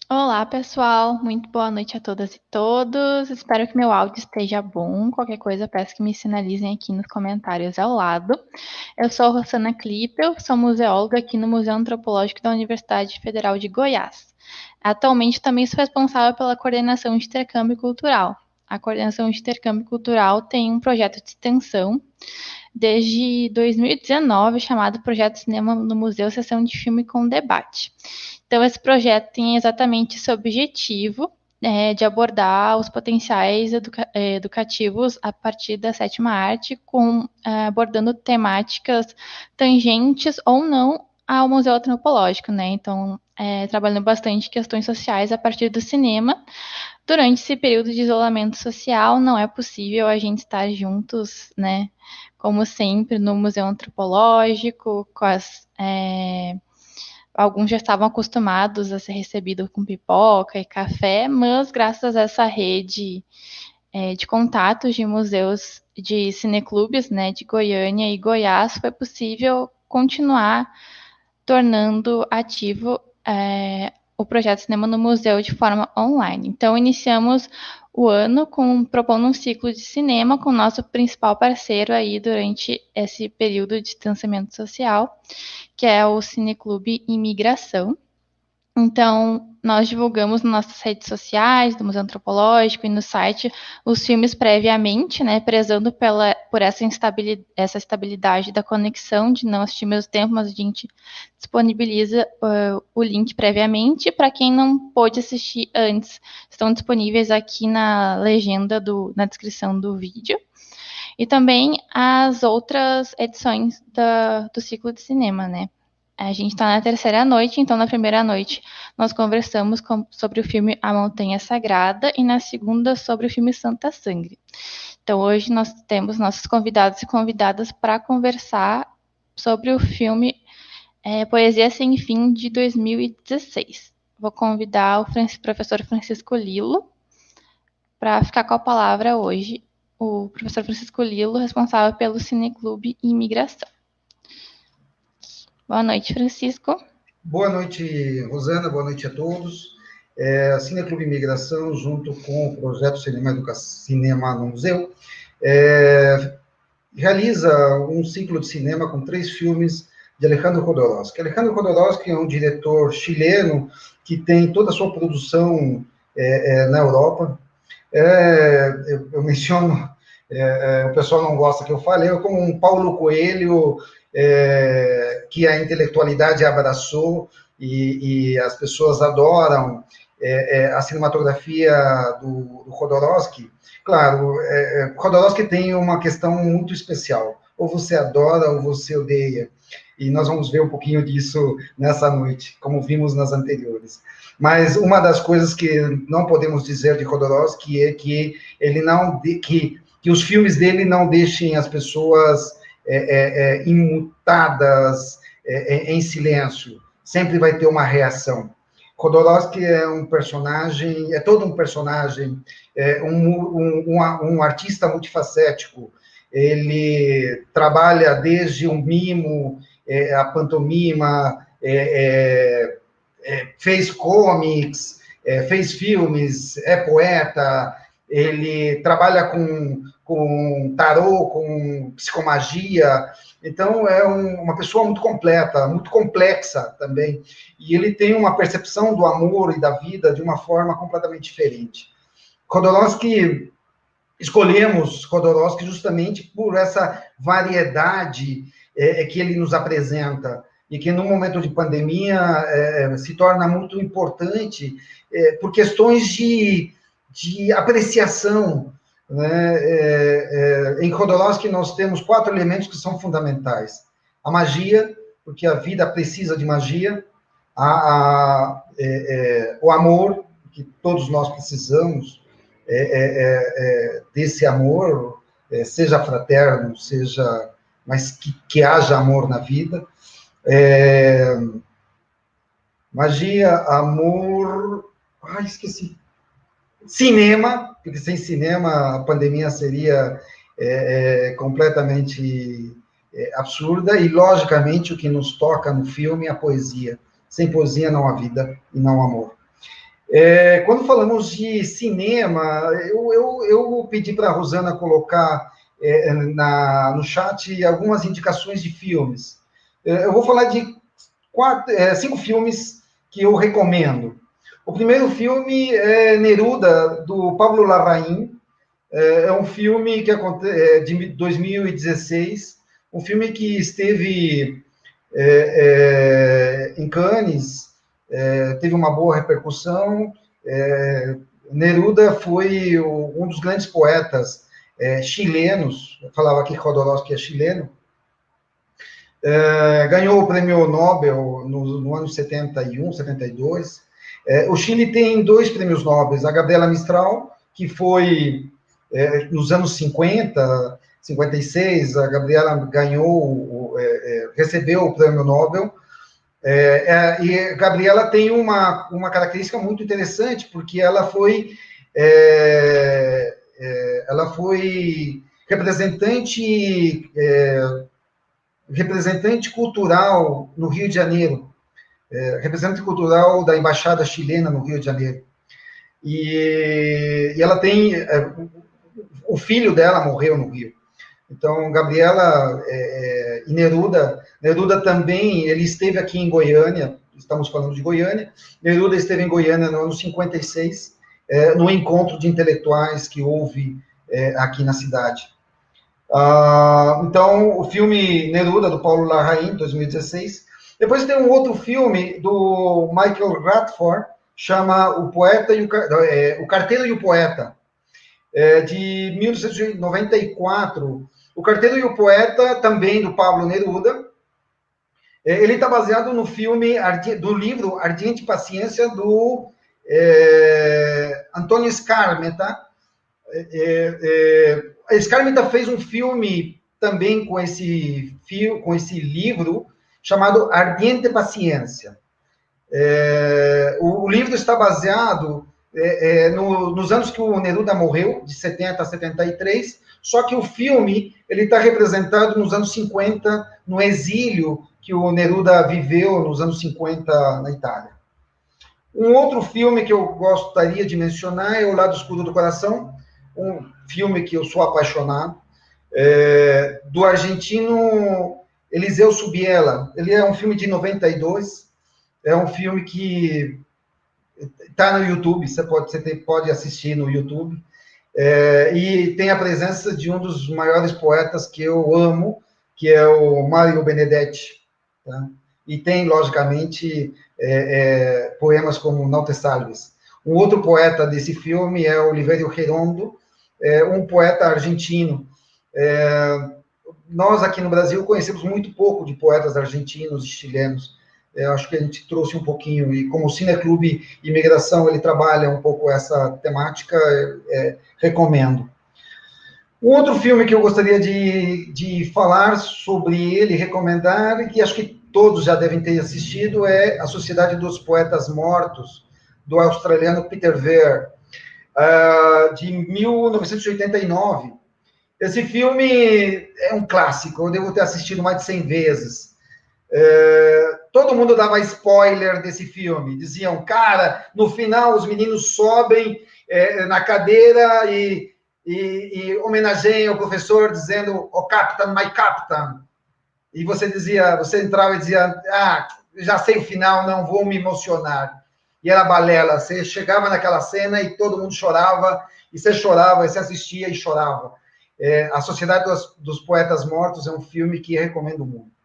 Olá, pessoal. Muito boa noite a todas e todos. Espero que meu áudio esteja bom. Qualquer coisa, peço que me sinalizem aqui nos comentários ao lado. Eu sou Rosana Klippel, sou museóloga aqui no Museu Antropológico da Universidade Federal de Goiás. Atualmente, também sou responsável pela coordenação de intercâmbio cultural. A coordenação de intercâmbio cultural tem um projeto de extensão desde 2019 chamado Projeto Cinema no Museu, Sessão de Filme com Debate. Então, esse projeto tem exatamente esse objetivo de abordar os potenciais educativos a partir da sétima arte, abordando temáticas tangentes ou não ao museu antropológico, né? Então, trabalhando bastante questões sociais a partir do cinema. Durante esse período de isolamento social, não é possível a gente estar juntos, né? Como sempre, no museu antropológico, alguns já estavam acostumados a ser recebidos com pipoca e café, mas graças a essa rede de contatos de museus de cineclubes, né, de Goiânia e Goiás, foi possível continuar tornando ativo o projeto Cinema no Museu de forma online. Então, iniciamos o ano propondo um ciclo de cinema com o nosso principal parceiro aí durante esse período de distanciamento social, que é o Cineclube Imigração. Então, nós divulgamos nas nossas redes sociais, do Museu Antropológico e no site, os filmes previamente, né, prezando por essa estabilidade da conexão, de não assistir ao mesmo tempo, mas a gente disponibiliza o link previamente. Para quem não pôde assistir antes, estão disponíveis aqui na legenda, na descrição do vídeo. E também as outras edições do ciclo de cinema, né? A gente está na terceira noite, então na primeira noite nós conversamos sobre o filme A Montanha Sagrada e na segunda sobre o filme Santa Sangue. Então hoje nós temos nossos convidados e convidadas para conversar sobre o filme Poesia Sem Fim de 2016. Vou convidar o professor Francisco Lilo para ficar com a palavra hoje. O professor Francisco Lilo, responsável pelo Cineclube Imigração. Boa noite, Francisco. Boa noite, Rosana, boa noite a todos. A Cineclube Imigração, junto com o projeto Cinema no Museu, realiza um ciclo de cinema com 3 filmes de Alejandro Jodorowsky. Alejandro Jodorowsky é um diretor chileno que tem toda a sua produção na Europa. Eu menciono, o pessoal não gosta que eu fale, eu como um Paulo Coelho, que a intelectualidade abraçou e as pessoas adoram a cinematografia do Jodorowsky. Claro, Jodorowsky tem uma questão muito especial. Ou você adora ou você odeia. E nós vamos ver um pouquinho disso nessa noite, como vimos nas anteriores. Mas uma das coisas que não podemos dizer de Jodorowsky é que ele não que os filmes dele não deixem as pessoas imutadas em silêncio. Sempre vai ter uma reação. Jodorowsky é um personagem, é todo um personagem, um artista multifacético. Ele trabalha desde um mimo, a pantomima, fez comics, fez filmes, é poeta, ele trabalha com tarô, com psicomagia, então é uma pessoa muito completa, muito complexa também, e ele tem uma percepção do amor e da vida de uma forma completamente diferente. Escolhemos Jodorowsky justamente por essa variedade que ele nos apresenta, e que no momento de pandemia se torna muito importante por questões de apreciação. Né? Em Jodorowsky nós temos 4 elementos que são fundamentais. A magia, porque a vida precisa de magia, o amor, que todos nós precisamos desse amor, seja fraterno, seja, mas que haja amor na vida. Magia, amor... Ai, esqueci. Cinema, porque sem cinema a pandemia seria completamente absurda, e, logicamente, o que nos toca no filme é a poesia. Sem poesia não há vida e não há amor. Quando falamos de cinema, eu pedi para a Rosana colocar no chat algumas indicações de filmes. Eu vou falar de 5 filmes que eu recomendo. O primeiro filme é Neruda, do Pablo Larraín. É um filme que de 2016, um filme que esteve em Cannes, teve uma boa repercussão. Neruda foi um dos grandes poetas chilenos, eu falava aqui que Jodorowsky é chileno, ganhou o prêmio Nobel no ano 71, 72. O Chile tem 2 prêmios Nobel, a Gabriela Mistral, que foi nos anos 50, 56, a Gabriela recebeu o prêmio Nobel. E a Gabriela tem uma característica muito interessante, porque ela foi representante cultural no Rio de Janeiro, representante cultural da Embaixada Chilena no Rio de Janeiro. E ela tem... o filho dela morreu no Rio. Então, Gabriela e Neruda também, ele esteve aqui em Goiânia, estamos falando de Goiânia, Neruda esteve em Goiânia no ano 56, no encontro de intelectuais que houve aqui na cidade. Então, o filme Neruda, do Paulo Larraín, 2016. Depois tem um outro filme do Michael Radford, chama O Carteiro e o Poeta, de 1994. O Carteiro e o Poeta, também do Pablo Neruda. Ele está baseado no filme, do livro Ardiente Paciência, do Antônio Skármeta. Skármeta fez um filme também com esse livro, chamado Ardiente Paciência. O livro está baseado nos anos que o Neruda morreu, de 70 a 73, só que o filme ele está representado nos anos 50, no exílio que o Neruda viveu nos anos 50 na Itália. Um outro filme que eu gostaria de mencionar é O Lado Escuro do Coração, um filme que eu sou apaixonado, do argentino Eliseu Subiela. Ele é um filme de 92, é um filme que está no YouTube, você pode assistir no YouTube, e tem a presença de um dos maiores poetas que eu amo, que é o Mário Benedetti, tá? E tem, logicamente, poemas como Não te salves. Um outro poeta desse filme é Oliverio Gerondo, um poeta argentino. Nós, aqui no Brasil, conhecemos muito pouco de poetas argentinos e chilenos. Acho que a gente trouxe um pouquinho, e como o Cineclube Imigração, ele trabalha um pouco essa temática, recomendo. Um outro filme que eu gostaria de falar sobre ele, recomendar, e que acho que todos já devem ter assistido, é A Sociedade dos Poetas Mortos, do australiano Peter Weir, de 1989. Esse filme é um clássico, eu devo ter assistido mais de 100 vezes. Todo mundo dava spoiler desse filme, diziam, cara, no final os meninos sobem na cadeira e homenageiam o professor dizendo, "Oh, Captain, my Captain." E você entrava e dizia, já sei o final, não vou me emocionar. E era balela, você chegava naquela cena e todo mundo chorava, e você chorava, e você assistia e chorava. A Sociedade dos Poetas Mortos é um filme que recomendo muito.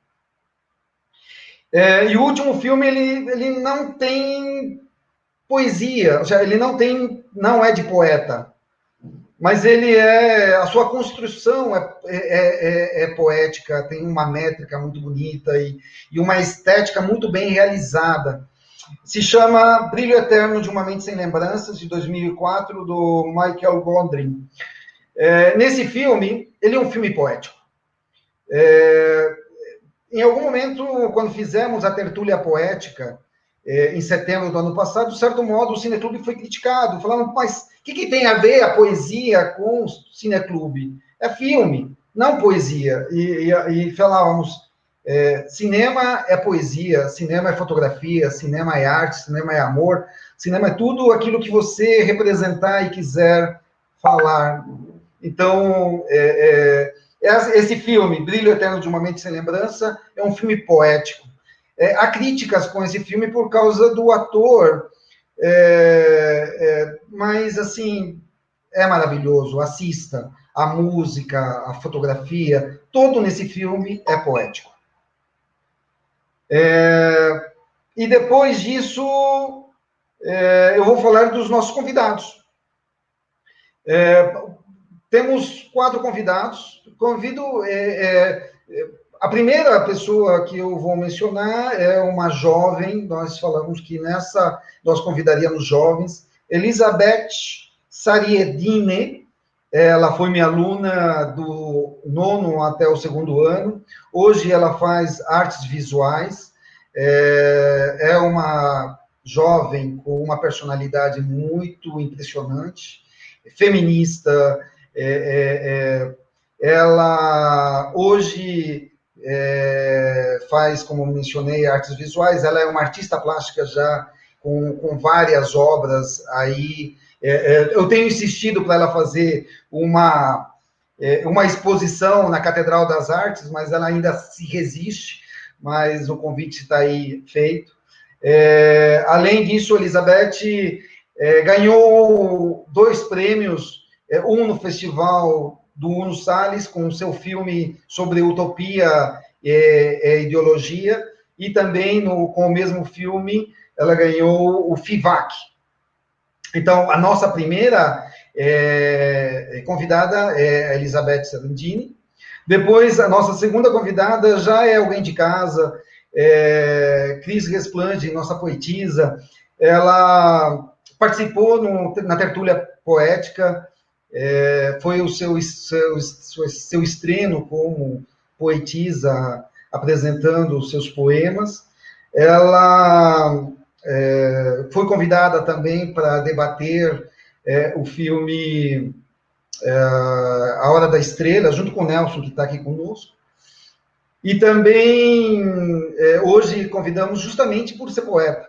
E o último filme, ele não tem poesia, ou seja, ele não é de poeta, mas a sua construção é poética, tem uma métrica muito bonita e uma estética muito bem realizada. Se chama Brilho Eterno de uma Mente Sem Lembranças, de 2004, do Michael Gondry. Nesse filme, ele é um filme poético. Em algum momento, quando fizemos a tertúlia poética, em setembro do ano passado, de certo modo, o Cineclube foi criticado, falando, mas o que tem a ver a poesia com o Cineclube? É filme, não poesia. E falávamos, cinema é poesia, cinema é fotografia, cinema é arte, cinema é amor, Cinema é tudo aquilo que você representar e quiser falar. Então, esse filme, Brilho Eterno de uma Mente Sem Lembrança, é um filme poético. Há críticas com esse filme por causa do ator, mas, assim, é maravilhoso. Assista. A música, a fotografia, todo nesse filme é poético. E depois disso, eu vou falar dos nossos convidados. Temos 4 convidados. Convido. A primeira pessoa que eu vou mencionar é uma jovem. Nós falamos que nós convidaríamos jovens. Elizabeth Sariedine. Ela foi minha aluna do 9º até o 2º ano. Hoje ela faz artes visuais. É uma jovem com uma personalidade muito impressionante, feminista. Ela hoje faz, como mencionei, artes visuais. Ela é uma artista plástica já com várias obras aí. Eu tenho insistido para ela fazer uma exposição na Catedral das Artes, mas ela ainda se resiste, mas o convite está aí feito. Além disso, Elizabeth ganhou 2 prêmios, um no Festival do Uno Salles, com o seu filme sobre utopia e ideologia, e também com o mesmo filme ela ganhou o FIVAC. Então, a nossa primeira convidada é a Elizabeth Sarandini. Depois, a nossa segunda convidada já é alguém de casa, Cris Resplande, nossa poetisa. Ela participou na tertúlia poética, foi o seu estreno como poetisa, apresentando os seus poemas. Ela foi convidada também para debater o filme A Hora da Estrela, junto com o Nelson, que está aqui conosco. E também, hoje, convidamos justamente por ser poeta.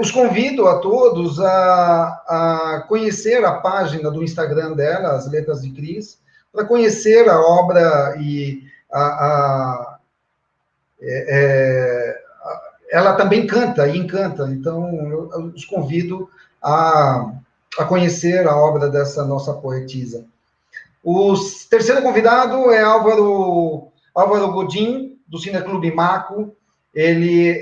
Os convido a todos a conhecer a página do Instagram dela, As Letras de Cris, para conhecer a obra e ela também canta e encanta, então eu os convido a conhecer a obra dessa nossa poetisa. O terceiro convidado é Álvaro Godin, do Cineclube Maco. Ele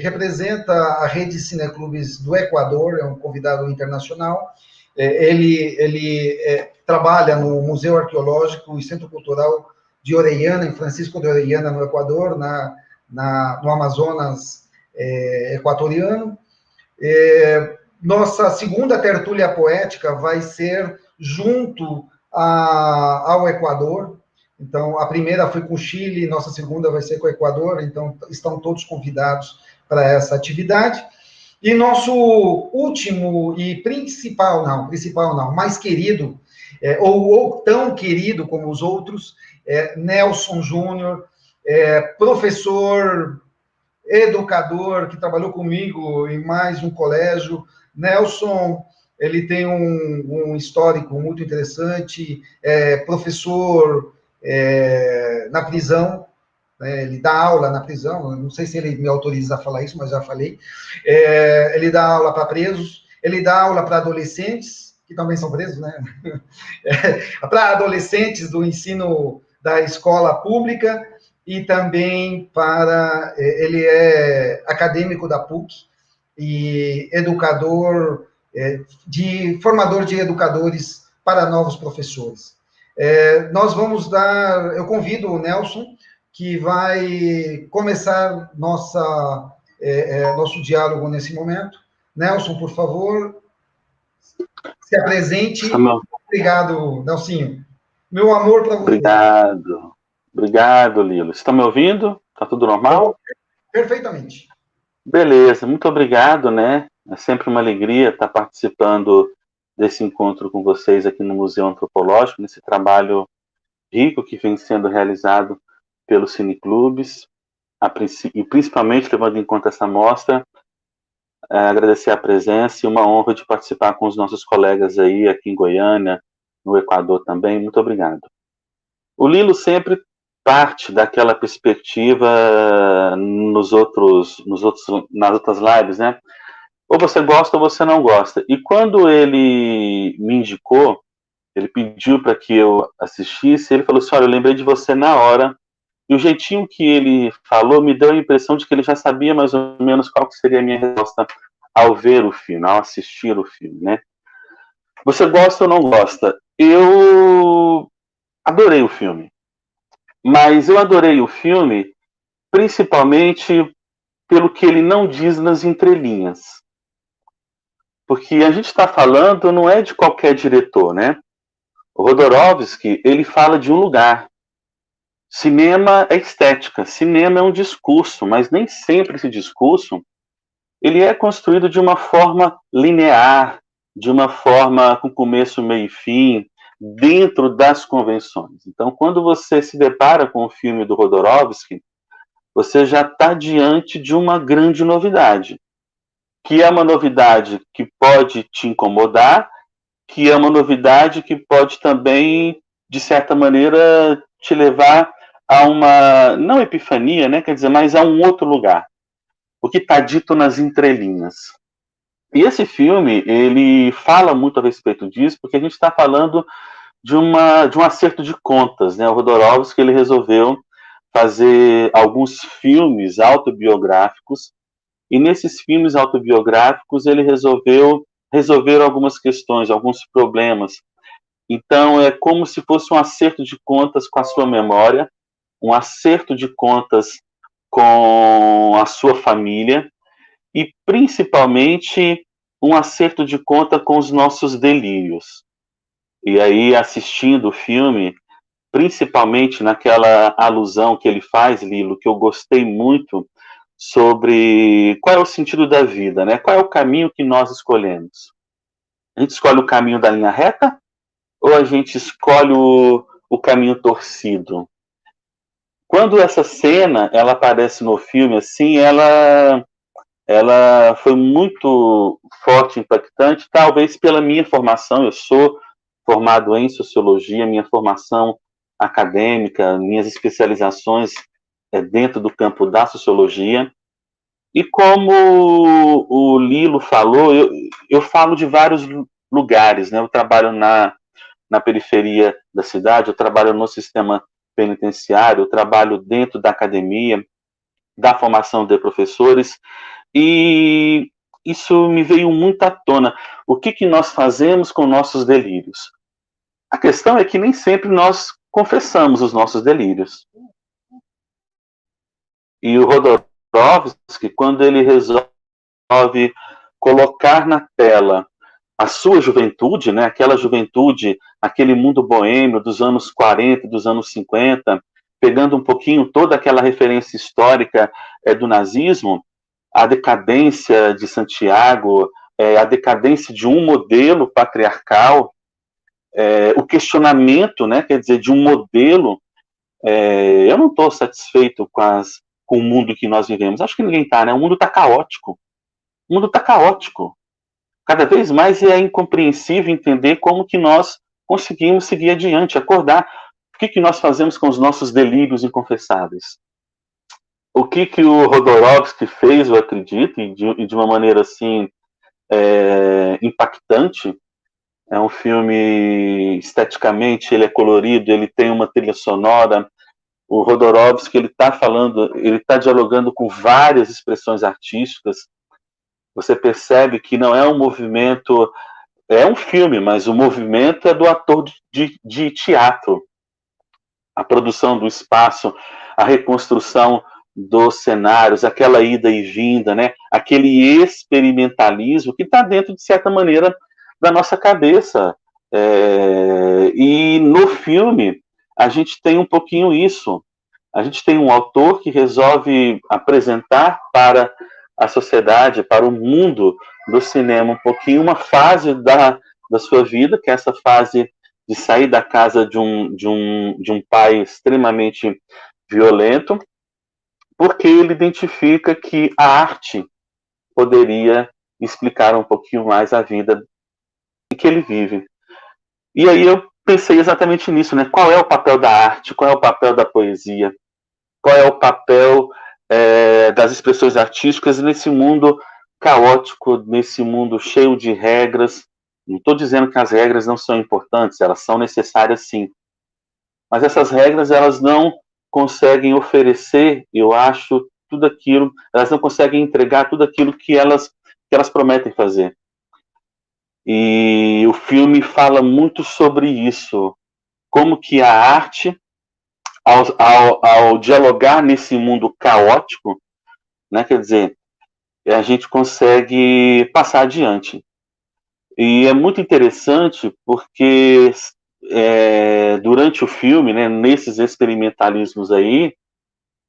representa a rede de cineclubes do Equador, é um convidado internacional. Ele trabalha no Museu Arqueológico e Centro Cultural de Orellana, em Francisco de Orellana, no Equador, no Amazonas equatoriano. Nossa segunda tertúlia poética vai ser junto ao Equador. Então, a primeira foi com o Chile, nossa segunda vai ser com o Equador, então estão todos convidados para essa atividade. E nosso último e principal não, mais querido, ou tão querido como os outros, Nelson Júnior, professor, educador, que trabalhou comigo em mais um colégio. Nelson, ele tem um histórico muito interessante, professor na prisão, né? Ele dá aula na prisão, não sei se ele me autoriza a falar isso, mas já falei. Ele dá aula para presos, ele dá aula para adolescentes, que também são presos, né? Para adolescentes do ensino da escola pública, e também ele é acadêmico da PUC e educador, formador de educadores para novos professores. Eu convido o Nelson, que vai começar nosso diálogo nesse momento. Nelson, por favor, se apresente. Obrigado, Nelsinho. Meu amor para você. Obrigado, Lilo. Você está me ouvindo? Está tudo normal? Perfeitamente. Beleza, muito obrigado, né? É sempre uma alegria estar participando desse encontro com vocês aqui no Museu Antropológico, nesse trabalho rico que vem sendo realizado pelos cineclubes, e principalmente levando em conta essa mostra, agradecer a presença e uma honra de participar com os nossos colegas aí, aqui em Goiânia, no Equador também. Muito obrigado. O Lilo sempre parte daquela perspectiva nas outras lives, né? Ou você gosta ou você não gosta. E quando ele me indicou, ele pediu para que eu assistisse, ele falou assim, olha, eu lembrei de você na hora, e o jeitinho que ele falou me deu a impressão de que ele já sabia mais ou menos qual que seria a minha resposta ao ver o filme, ao assistir o filme, né? Você gosta ou não gosta? Eu adorei o filme, mas eu adorei o filme principalmente pelo que ele não diz nas entrelinhas. Porque a gente está falando não é de qualquer diretor, né? O Jodorowsky, ele fala de um lugar. Cinema é estética, cinema é um discurso, mas nem sempre esse discurso ele é construído de uma forma linear, de uma forma com começo, meio e fim, dentro das convenções. Então, quando você se depara com o filme do Jodorowsky, você já está diante de uma grande novidade, que é uma novidade que pode te incomodar, que é uma novidade que pode também, de certa maneira, te levar a uma, não epifania, né, quer dizer, mas a um outro lugar. O que está dito nas entrelinhas. E esse filme, ele fala muito a respeito disso, porque a gente está falando de um acerto de contas, né? O Jodorowsky, ele resolveu fazer alguns filmes autobiográficos, e nesses filmes autobiográficos ele resolveu resolver algumas questões, alguns problemas. Então é como se fosse um acerto de contas com a sua memória, um acerto de contas com a sua família e principalmente um acerto de conta com os nossos delírios. E aí, assistindo o filme, principalmente naquela alusão que ele faz, Lilo, que eu gostei muito, sobre qual é o sentido da vida, né? Qual é o caminho que nós escolhemos? A gente escolhe o caminho da linha reta ou a gente escolhe o caminho torcido? Quando essa cena ela aparece no filme, assim, ela foi muito forte, impactante, talvez pela minha formação. Eu sou formado em sociologia, minha formação acadêmica, minhas especializações dentro do campo da sociologia. E como o Lilo falou, eu falo de vários lugares, né? Eu trabalho na periferia da cidade, eu trabalho no sistema penitenciário, eu trabalho dentro da academia, da formação de professores, e isso me veio muito à tona. O que nós fazemos com nossos delírios? A questão é que nem sempre nós confessamos os nossos delírios. E o Jodorowsky, quando ele resolve colocar na tela a sua juventude, né, aquela juventude, aquele mundo boêmio dos anos 40, dos anos 50, pegando um pouquinho toda aquela referência histórica do nazismo, a decadência de Santiago, a decadência de um modelo patriarcal, o questionamento, né, quer dizer, de um modelo. Eu não estou satisfeito com o mundo que nós vivemos. Acho que ninguém está, né? O mundo está caótico. O mundo está caótico. Cada vez mais é incompreensível entender como que nós conseguimos seguir adiante, acordar. O que nós fazemos com os nossos delírios inconfessáveis? O que o Jodorowsky fez, eu acredito, e de uma maneira assim impactante. É um filme, esteticamente, ele é colorido, ele tem uma trilha sonora. O Jodorowsky, ele está dialogando com várias expressões artísticas. Você percebe que não é um movimento, é um filme, mas o movimento é do ator de teatro. A produção do espaço, a reconstrução dos cenários, aquela ida e vinda, né? Aquele experimentalismo que está dentro, de certa maneira, da nossa cabeça. E no filme, a gente tem um pouquinho isso. A gente tem um autor que resolve apresentar para a sociedade, para o mundo do cinema, um pouquinho uma fase da sua vida, que é essa fase de sair da casa de um pai extremamente violento, porque ele identifica que a arte poderia explicar um pouquinho mais a vida que ele vive. E aí eu pensei exatamente nisso, né? Qual é o papel da arte? Qual é o papel da poesia? Qual é o papel das expressões artísticas nesse mundo caótico, nesse mundo cheio de regras? Não estou dizendo que as regras não são importantes, elas são necessárias sim. Mas essas regras, elas não conseguem oferecer, eu acho, tudo aquilo, elas não conseguem entregar tudo aquilo que elas prometem fazer. E o filme fala muito sobre isso, como que a arte, ao dialogar nesse mundo caótico, né, quer dizer, a gente consegue passar adiante. E é muito interessante porque durante o filme, né, nesses experimentalismos aí,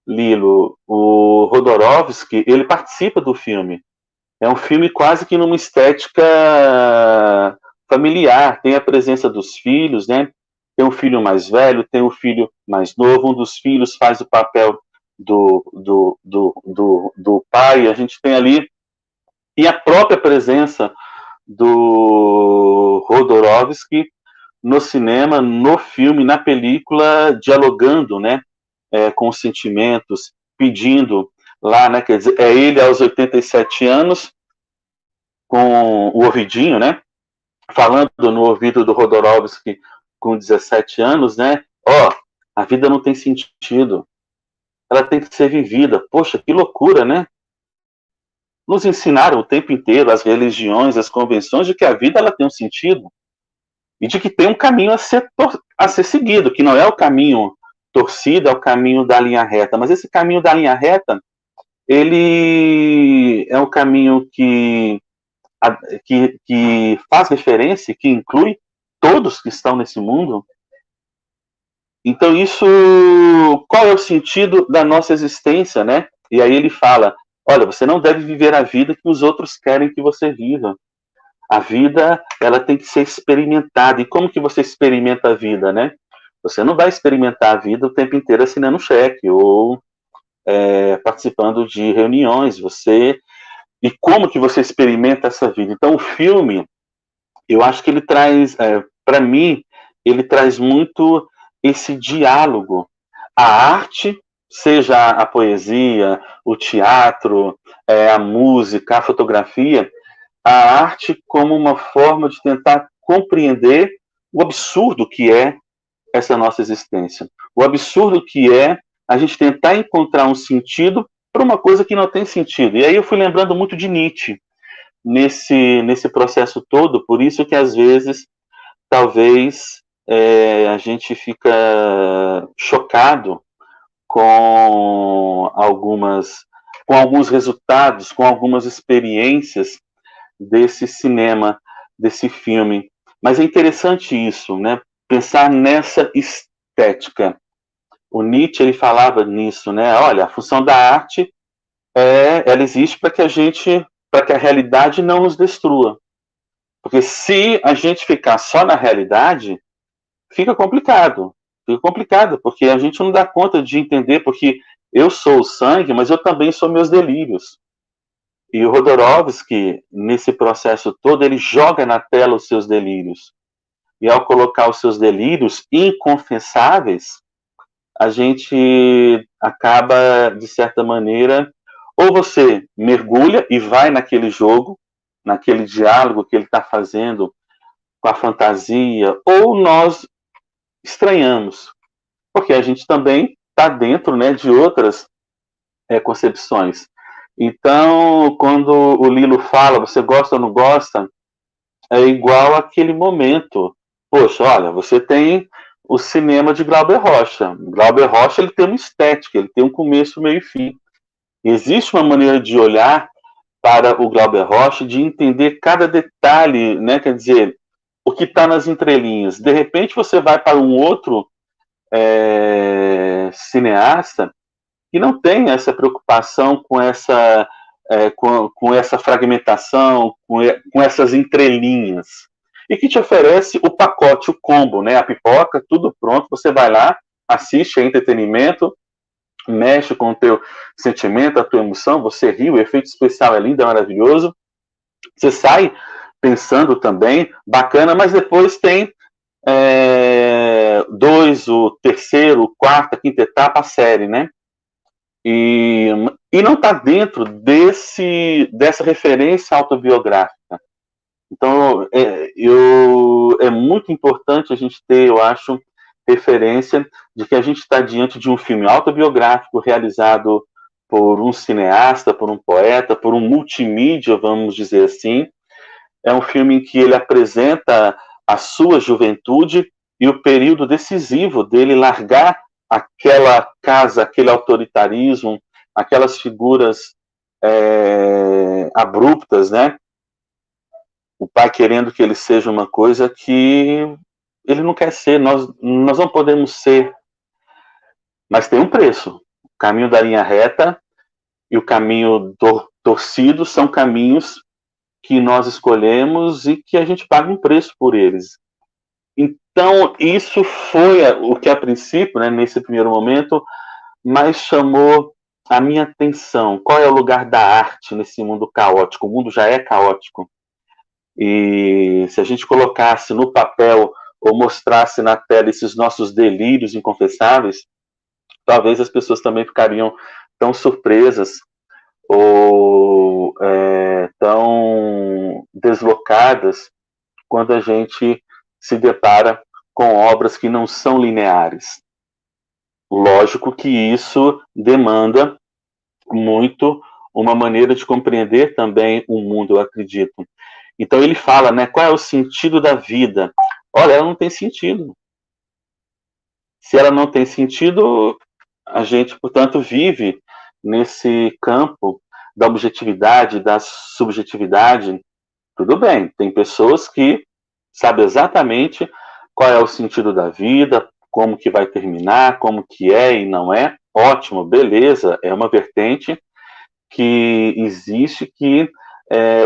Lilo, o Jodorowsky, ele participa do filme. É um filme quase que numa estética familiar. Tem a presença dos filhos, né? Tem um filho mais velho, tem um filho mais novo. Um dos filhos faz o papel do pai. A gente tem ali... E a própria presença do Jodorowsky no cinema, no filme, na película, dialogando, né? Com os sentimentos, pedindo lá, né? Quer dizer, é ele aos 87 anos, com o ouvidinho, né? Falando no ouvido do Jodorowsky com 17 anos, né? A vida não tem sentido. Ela tem que ser vivida. Poxa, que loucura, né? Nos ensinaram o tempo inteiro, as religiões, as convenções, de que a vida ela tem um sentido e de que tem um caminho a ser seguido, que não é o caminho torcido, é o caminho da linha reta. Mas esse caminho da linha reta, ele é um caminho que faz referência, que inclui todos que estão nesse mundo. Então isso, qual é o sentido da nossa existência, né? E aí ele fala, olha, você não deve viver a vida que os outros querem que você viva. A vida, ela tem que ser experimentada. E como que você experimenta a vida, né? Você não vai experimentar a vida o tempo inteiro assinando cheque ou participando de reuniões. E como que você experimenta essa vida? Então, o filme, eu acho que ele traz, para mim, ele traz muito esse diálogo. A arte, seja a poesia, o teatro, a música, a fotografia, a arte como uma forma de tentar compreender o absurdo que é essa nossa existência. O absurdo que é a gente tentar encontrar um sentido para uma coisa que não tem sentido. E aí eu fui lembrando muito de Nietzsche nesse processo todo, por isso que às vezes, talvez, a gente fica chocado com alguns resultados, com algumas experiências desse cinema, desse filme. Mas é interessante isso, né? Pensar nessa estética. O Nietzsche, ele falava nisso, né? Olha, a função da arte ela existe para que a realidade não nos destrua. Porque se a gente ficar só na realidade, fica complicado. Fica complicado, porque a gente não dá conta de entender, porque eu sou o sangue, mas eu também sou meus delírios. E o Jodorowsky, nesse processo todo, ele joga na tela os seus delírios. E ao colocar os seus delírios inconfessáveis, a gente acaba, de certa maneira, ou você mergulha e vai naquele jogo, naquele diálogo que ele está fazendo com a fantasia, ou nós estranhamos, porque a gente também está dentro, né, de outras concepções. Então, quando o Lilo fala, você gosta ou não gosta, é igual aquele momento. Poxa, olha, você tem o cinema de Glauber Rocha. Glauber Rocha, ele tem uma estética, ele tem um começo, meio e fim. Existe uma maneira de olhar para o Glauber Rocha, de entender cada detalhe, né? Quer dizer, o que está nas entrelinhas. De repente, você vai para um outro cineasta que não tem essa preocupação com essa fragmentação, com essas entrelinhas, e que te oferece o pacote, o combo, né? A pipoca, tudo pronto, você vai lá, assiste, é entretenimento, mexe com o teu sentimento, a tua emoção, você ri, o efeito especial é lindo, é maravilhoso, você sai pensando também, bacana, mas depois tem o terceiro, o quarto, a quinta etapa, a série, né? E não está dentro dessa referência autobiográfica. Então, é muito importante a gente ter, eu acho, referência de que a gente está diante de um filme autobiográfico realizado por um cineasta, por um poeta, por um multimídia, vamos dizer assim. É um filme em que ele apresenta a sua juventude e o período decisivo dele largar aquela casa, aquele autoritarismo, aquelas figuras abruptas, né? O pai querendo que ele seja uma coisa que ele não quer ser, nós não podemos ser. Mas tem um preço. O caminho da linha reta e o caminho torcido são caminhos que nós escolhemos e que a gente paga um preço por eles. Então, isso foi o que, a princípio, né, nesse primeiro momento, mais chamou a minha atenção. Qual é o lugar da arte nesse mundo caótico? O mundo já é caótico. E se a gente colocasse no papel ou mostrasse na tela esses nossos delírios inconfessáveis, talvez as pessoas também ficariam tão surpresas ou tão deslocadas quando a gente se depara com obras que não são lineares. Lógico que isso demanda muito uma maneira de compreender também o mundo, eu acredito. Então ele fala, né, qual é o sentido da vida? Olha, ela não tem sentido. Se ela não tem sentido, a gente, portanto, vive nesse campo da objetividade, da subjetividade. Tudo bem, tem pessoas que sabem exatamente qual é o sentido da vida, como que vai terminar, como que é e não é. Ótimo, beleza, é uma vertente que existe, que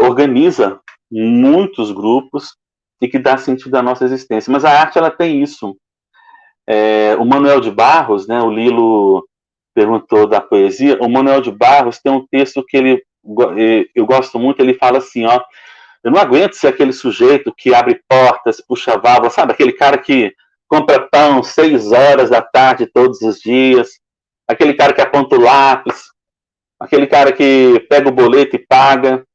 organiza muitos grupos e que dá sentido à nossa existência. Mas a arte, ela tem isso. O Manuel de Barros, né, o Lilo perguntou da poesia, o Manuel de Barros tem um texto que eu gosto muito, ele fala assim, ó, eu não aguento ser aquele sujeito que abre portas, puxa válvula, sabe, aquele cara que compra pão 6 horas da tarde todos os dias, aquele cara que aponta o lápis, aquele cara que pega o boleto e paga,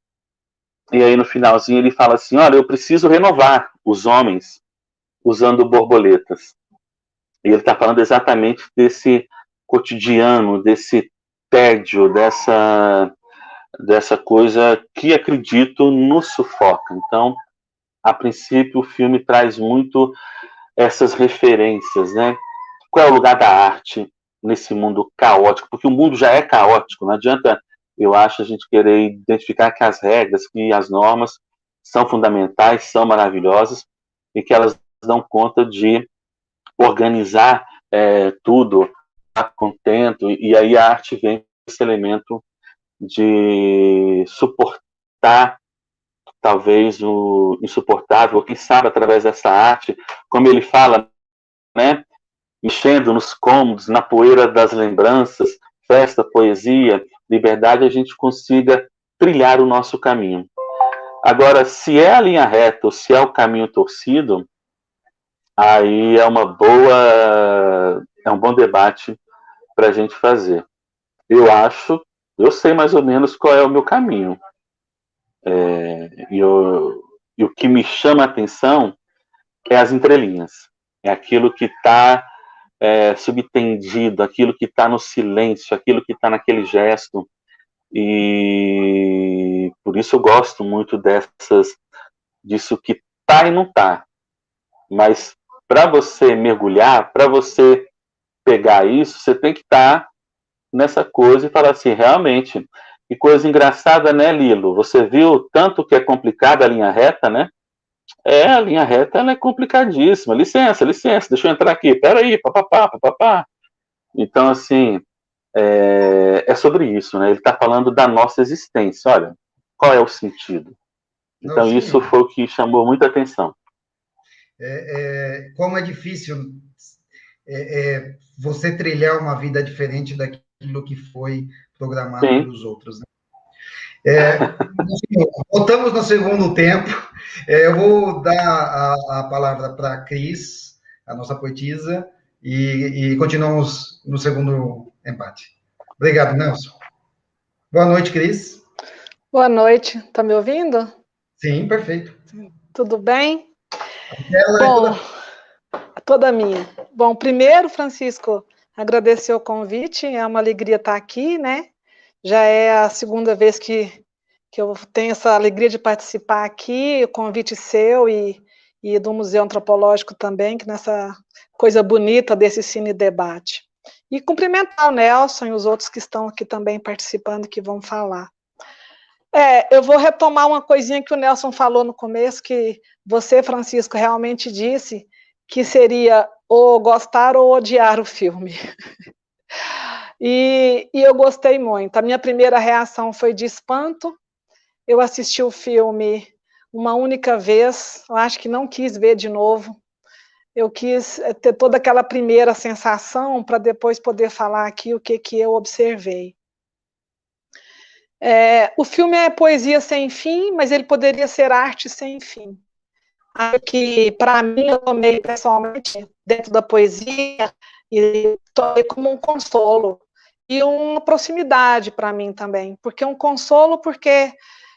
e aí no finalzinho ele fala assim, olha, eu preciso renovar os homens usando borboletas. E ele está falando exatamente desse cotidiano, desse tédio, dessa coisa que, acredito, nos sufoca. Então, a princípio, o filme traz muito essas referências, né? Qual é o lugar da arte nesse mundo caótico? Porque o mundo já é caótico, não adianta, eu acho, a gente querer identificar que as regras, que as normas são fundamentais, são maravilhosas e que elas dão conta de organizar tudo a contento, e aí a arte vem com esse elemento de suportar talvez o insuportável, quem sabe através dessa arte, como ele fala, né, mexendo nos cômodos, na poeira das lembranças, festa, poesia, liberdade, a gente consiga trilhar o nosso caminho. Agora, se é a linha reta ou se é o caminho torcido, aí é um bom debate para a gente fazer. Eu sei mais ou menos qual é o meu caminho. E o que me chama a atenção é as entrelinhas. É aquilo que está subtendido, aquilo que está no silêncio, aquilo que está naquele gesto. E por isso eu gosto muito disso que está e não está. Mas para você mergulhar, para você pegar isso, você tem que estar nessa coisa e falar assim, realmente, que coisa engraçada, né, Lilo? Você viu tanto que é complicada a linha reta, né? A linha reta ela é complicadíssima. Licença, deixa eu entrar aqui. Peraí, papapá, papapá. Então, assim, é sobre isso, né? Ele está falando da nossa existência. Olha, qual é o sentido? Então, não, isso foi o que chamou muita atenção. Como é difícil você trilhar uma vida diferente aquilo que foi programado Sim. pelos outros. Né? Voltamos no segundo tempo. Eu vou dar a palavra para a Cris, a nossa poetisa, e continuamos no segundo empate. Obrigado, Nelson. Boa noite, Cris. Boa noite. Tá me ouvindo? Sim, perfeito. Tudo bem? Ela Bom, é toda minha. Bom, primeiro, Francisco, agradecer o convite. É uma alegria estar aqui, né? Já é a segunda vez que eu tenho essa alegria de participar aqui, o convite seu e do Museu Antropológico também, que nessa coisa bonita desse cine debate. E cumprimentar o Nelson e os outros que estão aqui também participando, que vão falar. Eu vou retomar uma coisinha que o Nelson falou no começo, que você, Francisco, realmente disse que seria ou gostar ou odiar o filme. E eu gostei muito. A minha primeira reação foi de espanto. Eu assisti o filme uma única vez, eu acho que não quis ver de novo. Eu quis ter toda aquela primeira sensação para depois poder falar aqui o que eu observei. O filme é poesia sem fim, mas ele poderia ser arte sem fim. Acho que, para mim, eu tomei pessoalmente dentro da poesia e tomei como um consolo e uma proximidade para mim também, porque um consolo porque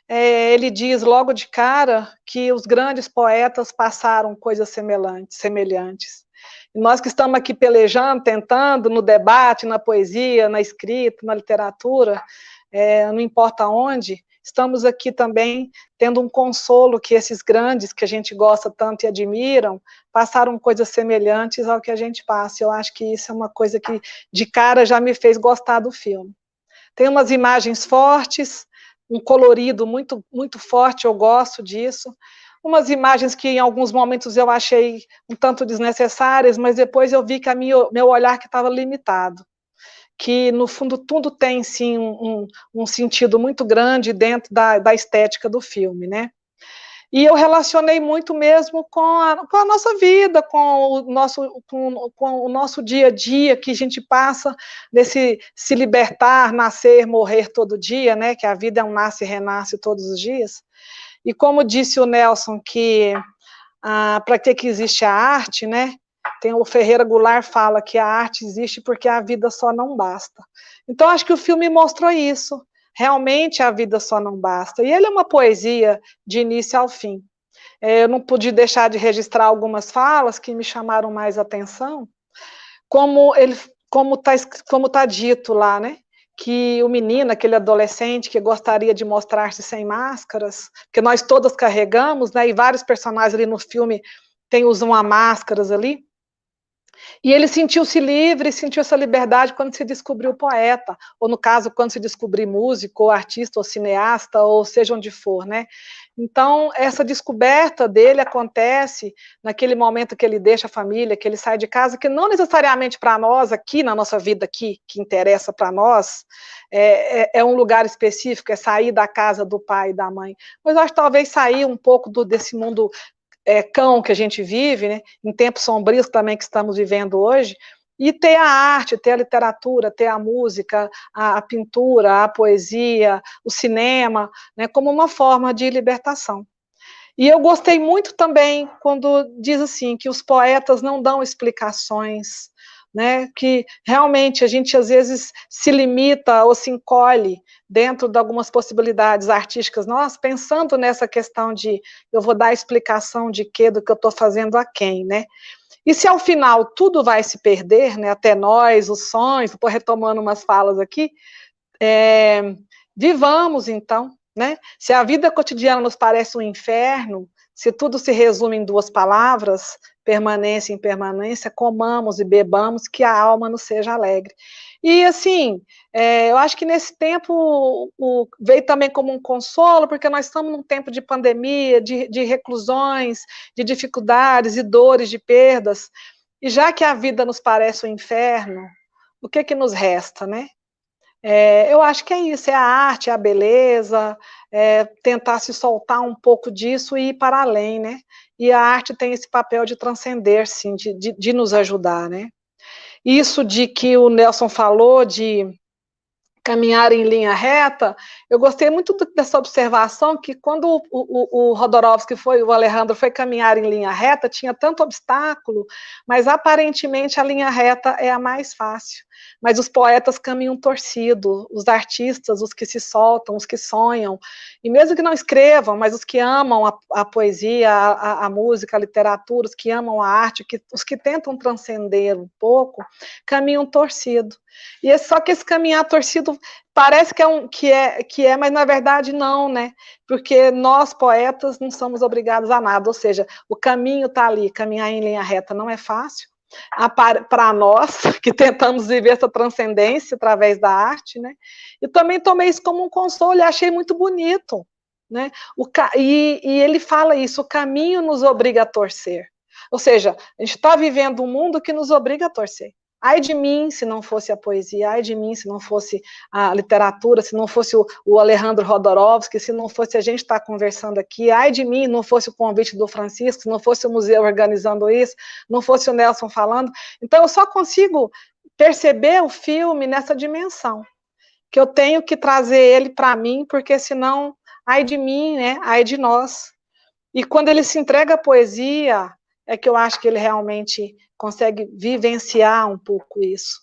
ele diz logo de cara que os grandes poetas passaram coisas semelhantes. E nós que estamos aqui pelejando, tentando, no debate, na poesia, na escrita, na literatura, não importa onde, estamos aqui também tendo um consolo que esses grandes que a gente gosta tanto e admiram, passaram coisas semelhantes ao que a gente passa. Eu acho que isso é uma coisa que, de cara, já me fez gostar do filme. Tem umas imagens fortes, um colorido muito, muito forte, eu gosto disso. Umas imagens que em alguns momentos eu achei um tanto desnecessárias, mas depois eu vi que meu olhar que estava limitado. Que, no fundo, tudo tem, sim, um sentido muito grande dentro da estética do filme, né? E eu relacionei muito mesmo com a nossa vida, com o nosso dia a dia, que a gente passa nesse se libertar, nascer, morrer todo dia, né? Que a vida é um nasce e renasce todos os dias. E como disse o Nelson, que para que existe a arte, né? Tem o Ferreira Goulart fala que a arte existe porque a vida só não basta. Então, acho que o filme mostrou isso. Realmente a vida só não basta. E ele é uma poesia de início ao fim. Eu não pude deixar de registrar algumas falas que me chamaram mais atenção, como tá dito lá, né? Que o menino, aquele adolescente que gostaria de mostrar-se sem máscaras, que nós todas carregamos, né? E vários personagens ali no filme usam máscaras ali. E ele sentiu-se livre, sentiu essa liberdade quando se descobriu poeta, ou no caso, quando se descobriu músico, ou artista, ou cineasta, ou seja onde for, né? Então, essa descoberta dele acontece naquele momento que ele deixa a família, que ele sai de casa, que não necessariamente para nós, aqui na nossa vida, aqui, que interessa para nós, é um lugar específico, é sair da casa do pai e da mãe. Mas eu acho que talvez sair um pouco desse mundo cão que a gente vive, né, em tempos sombrios também que estamos vivendo hoje, e ter a arte, ter a literatura, ter a música, a pintura, a poesia, o cinema, né, como uma forma de libertação. E eu gostei muito também quando diz assim, que os poetas não dão explicações, né, que realmente a gente às vezes se limita ou se encolhe dentro de algumas possibilidades artísticas, nós pensando nessa questão de eu vou dar explicação de quê, do que eu estou fazendo a quem, né? E se ao final tudo vai se perder, né, até nós, os sonhos, estou retomando umas falas aqui, vivamos então, né? Se a vida cotidiana nos parece um inferno, se tudo se resume em duas palavras, permanência e impermanência, comamos e bebamos, que a alma nos seja alegre. E, assim, eu acho que nesse tempo veio também como um consolo, porque nós estamos num tempo de pandemia, de reclusões, de dificuldades e dores, de perdas, e já que a vida nos parece um inferno, o que nos resta, né? Eu acho que é isso, é a arte, é a beleza, tentar se soltar um pouco disso e ir para além, né? E a arte tem esse papel de transcender, sim, de nos ajudar, né? Isso de que o Nelson falou de caminhar em linha reta, eu gostei muito dessa observação que quando o Jodorowsky o Alejandro foi caminhar em linha reta, tinha tanto obstáculo, mas aparentemente a linha reta é a mais fácil. Mas os poetas caminham torcido, os artistas, os que se soltam, os que sonham, e mesmo que não escrevam, mas os que amam a poesia, a música, a literatura, os que amam a arte, os que tentam transcender um pouco, caminham torcido. E só que esse caminhar torcido parece que é, mas na verdade não, né? Porque nós, poetas, não somos obrigados a nada, ou seja, o caminho está ali, caminhar em linha reta não é fácil, para nós, que tentamos viver essa transcendência através da arte, né? E também tomei isso como um consolo e achei muito bonito, né? E ele fala isso, o caminho nos obriga a torcer. Ou seja, a gente está vivendo um mundo que nos obriga a torcer. Ai de mim se não fosse a poesia, ai de mim se não fosse a literatura, se não fosse o Alejandro Jodorowsky, se não fosse a gente estar conversando aqui, ai de mim, não fosse o convite do Francisco, se não fosse o museu organizando isso, não fosse o Nelson falando. Então eu só consigo perceber o filme nessa dimensão, que eu tenho que trazer ele para mim, porque senão, ai de mim, né? Ai de nós. E quando ele se entrega à poesia, é que eu acho que ele realmente consegue vivenciar um pouco isso.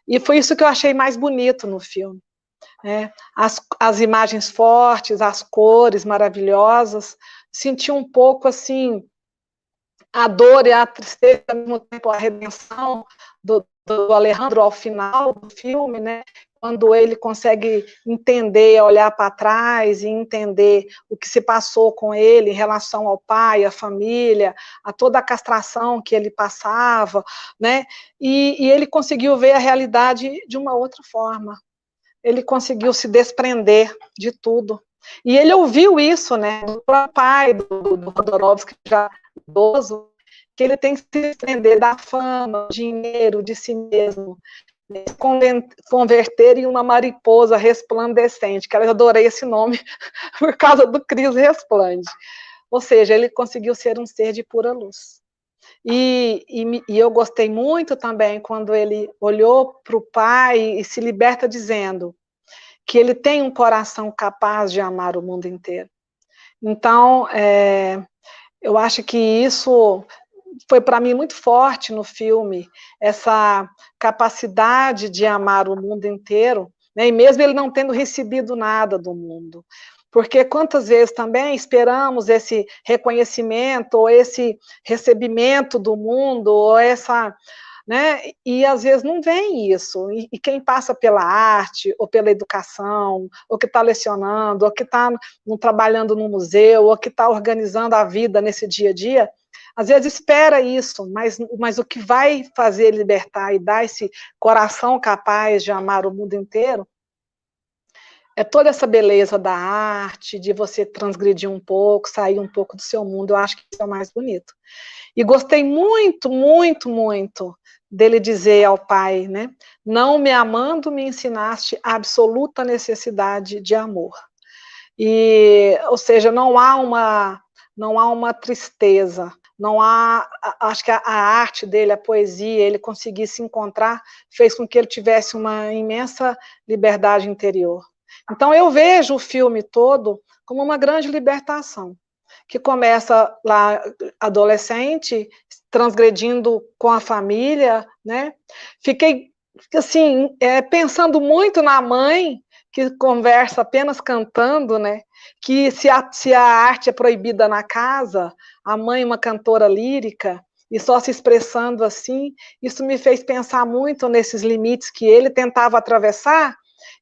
E foi isso que eu achei mais bonito no filme, né? As imagens fortes, as cores maravilhosas, senti um pouco assim a dor e a tristeza, ao mesmo tempo a redenção do Alejandro ao final do filme, né? Quando ele consegue entender, olhar para trás e entender o que se passou com ele em relação ao pai, à família, a toda a castração que ele passava, né? E ele conseguiu ver a realidade de uma outra forma. Ele conseguiu se desprender de tudo. E ele ouviu isso, né, do pai, do Jodorowsky, já idoso, que ele tem que se desprender da fama, do dinheiro, de si mesmo, converter em uma mariposa resplandecente, que eu adorei esse nome por causa do Cris Resplande. Ou seja, ele conseguiu ser um ser de pura luz. E eu gostei muito também quando ele olhou para o pai e se liberta dizendo que ele tem um coração capaz de amar o mundo inteiro. Então, eu acho que isso foi para mim muito forte no filme, essa capacidade de amar o mundo inteiro, né? E mesmo ele não tendo recebido nada do mundo. Porque quantas vezes também esperamos esse reconhecimento, ou esse recebimento do mundo, ou essa... né? E às vezes não vem isso, e quem passa pela arte, ou pela educação, ou que está lecionando, ou que está trabalhando no museu, ou que está organizando a vida nesse dia a dia, às vezes espera isso, mas o que vai fazer libertar e dar esse coração capaz de amar o mundo inteiro é toda essa beleza da arte, de você transgredir um pouco, sair um pouco do seu mundo. Eu acho que isso é o mais bonito. E gostei muito, muito, muito dele dizer ao pai, né? Não me amando, me ensinaste a absoluta necessidade de amor. E, ou seja, não há uma tristeza, não há, acho que a arte dele, a poesia, ele conseguir se encontrar, fez com que ele tivesse uma imensa liberdade interior. Então eu vejo o filme todo como uma grande libertação, que começa lá adolescente, transgredindo com a família, né? Fiquei, assim, pensando muito na mãe, que conversa apenas cantando, né? Que se a arte é proibida na casa, a mãe uma cantora lírica, e só se expressando assim, isso me fez pensar muito nesses limites que ele tentava atravessar.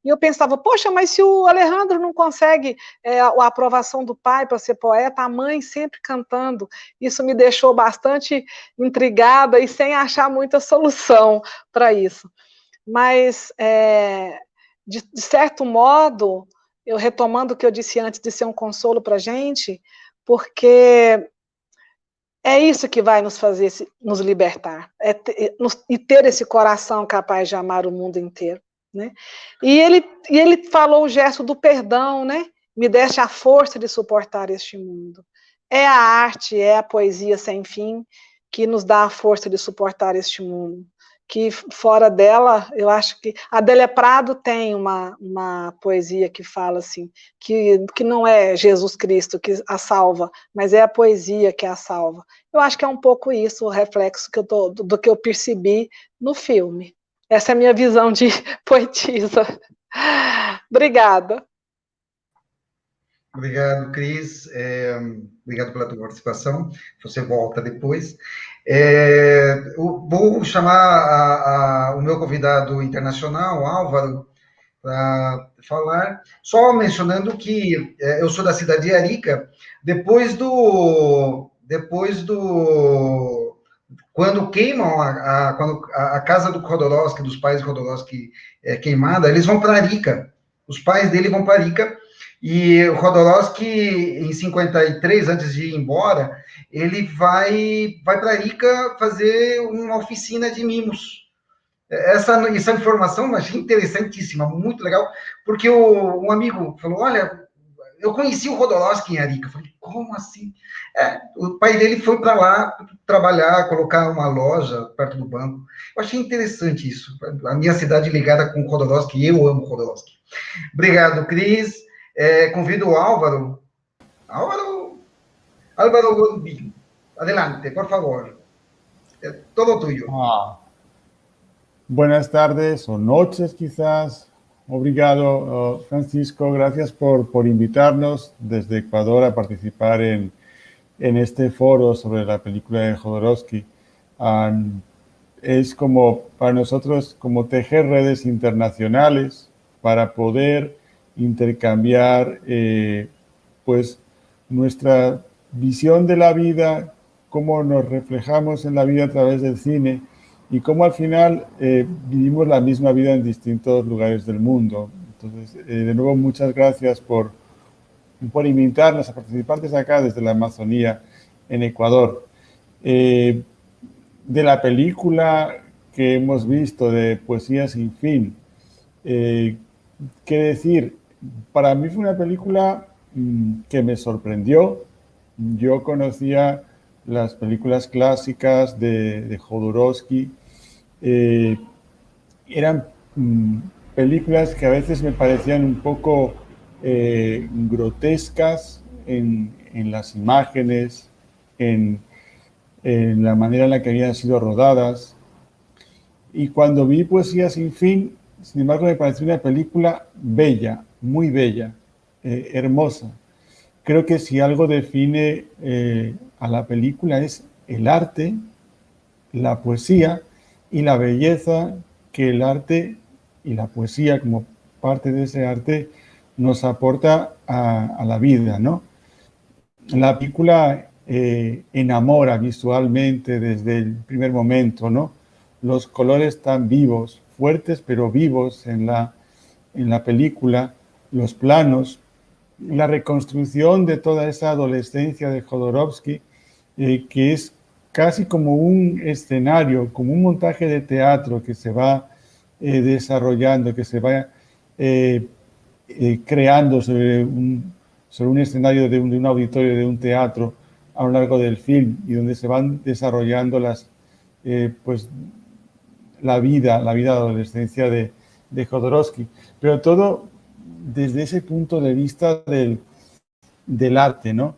E eu pensava, poxa, mas se o Alejandro não consegue a aprovação do pai para ser poeta, a mãe sempre cantando. Isso me deixou bastante intrigada e sem achar muita solução para isso. Mas, de certo modo, eu retomando o que eu disse antes de ser um consolo para a gente, porque é isso que vai nos fazer nos libertar, e ter esse coração capaz de amar o mundo inteiro. Né? E ele falou o gesto do perdão, né? Me deste a força de suportar este mundo. É a arte, é a poesia sem fim que nos dá a força de suportar este mundo, que fora dela, eu acho que a Adélia Prado tem uma poesia que fala assim, que não é Jesus Cristo que a salva, mas é a poesia que a salva. Eu acho que é um pouco isso, o reflexo do que eu percebi no filme. Essa é a minha visão de poetisa. Obrigada. Obrigado, Cris. Obrigado pela tua participação. Você volta depois. Eu vou chamar o meu convidado internacional, Álvaro, para falar, só mencionando que eu sou da cidade de Arica. Quando queimam quando a casa do Jodorowsky, dos pais de Jodorowsky, é queimada, eles vão para Arica. Os pais dele vão para Arica. E o Jodorowsky, em 53, antes de ir embora, ele vai para Arica fazer uma oficina de mimos. Essa informação eu achei interessantíssima, muito legal, porque um amigo falou, olha, eu conheci o Jodorowsky em Arica. Eu falei, como assim? O pai dele foi para lá trabalhar, colocar uma loja perto do banco. Eu achei interessante isso. A minha cidade ligada com o Jodorowsky, eu amo o Jodorowsky. Obrigado, Cris. Convido o Álvaro. Álvaro Gordillo. Adelante, por favor. Todo tuyo. Buenas tardes o noches quizás. Obrigado, Francisco. Gracias por invitarnos desde Ecuador a participar en este foro sobre la película de Jodorowsky. Es como para nosotros como tejer redes internacionales para poder intercambiar pues nuestra visión de la vida, cómo nos reflejamos en la vida a través del cine y cómo al final vivimos la misma vida en distintos lugares del mundo. Entonces, de nuevo, muchas gracias por invitarnos a participar desde acá, desde la Amazonía, en Ecuador. De la película que hemos visto de Poesía sin fin, ¿qué decir? Para mí fue una película que me sorprendió. Yo conocía las películas clásicas de Jodorowsky. Eran películas que a veces me parecían un poco grotescas en las imágenes, en la manera en la que habían sido rodadas. Y cuando vi Poesía sin fin, sin embargo, me pareció una película bella, muy bella, hermosa. Creo que si algo define a la película es el arte, la poesía y la belleza que el arte y la poesía como parte de ese arte nos aporta a la vida, ¿no? La película enamora visualmente desde el primer momento, ¿no? Los colores tan vivos, fuertes pero vivos en la película, los planos, la reconstrucción de toda esa adolescencia de Jodorowsky, que es casi como un escenario, como un montaje de teatro que se va desarrollando, que se va creando sobre un escenario de un auditorio, de un teatro a lo largo del film, y donde se van desarrollando pues la vida de adolescencia de Jodorowsky. Pero todo desde ese punto de vista del arte, ¿no?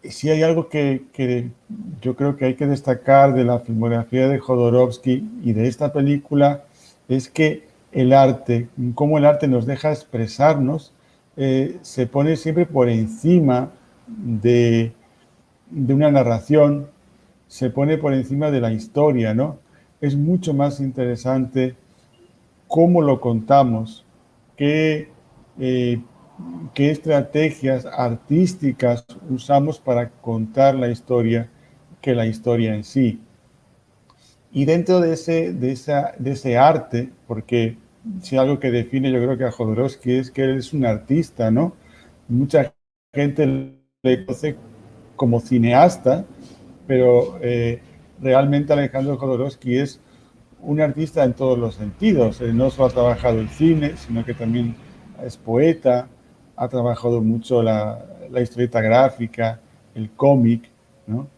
Si hay algo que yo creo que hay que destacar de la filmografía de Jodorowsky y de esta película es que el arte, cómo el arte nos deja expresarnos, se pone siempre por encima de una narración, se pone por encima de la historia, ¿no? Es mucho más interesante cómo lo contamos, qué estrategias artísticas usamos para contar la historia que la historia en sí. Y dentro de ese arte, porque si algo que define yo creo que a Jodorowsky es que él es un artista, ¿no? Mucha gente le conoce como cineasta, pero realmente Alejandro Jodorowsky es un artista en todos los sentidos. Él no solo ha trabajado el cine, sino que también es poeta, ha trabajado mucho la historieta gráfica, el cómic, ¿no?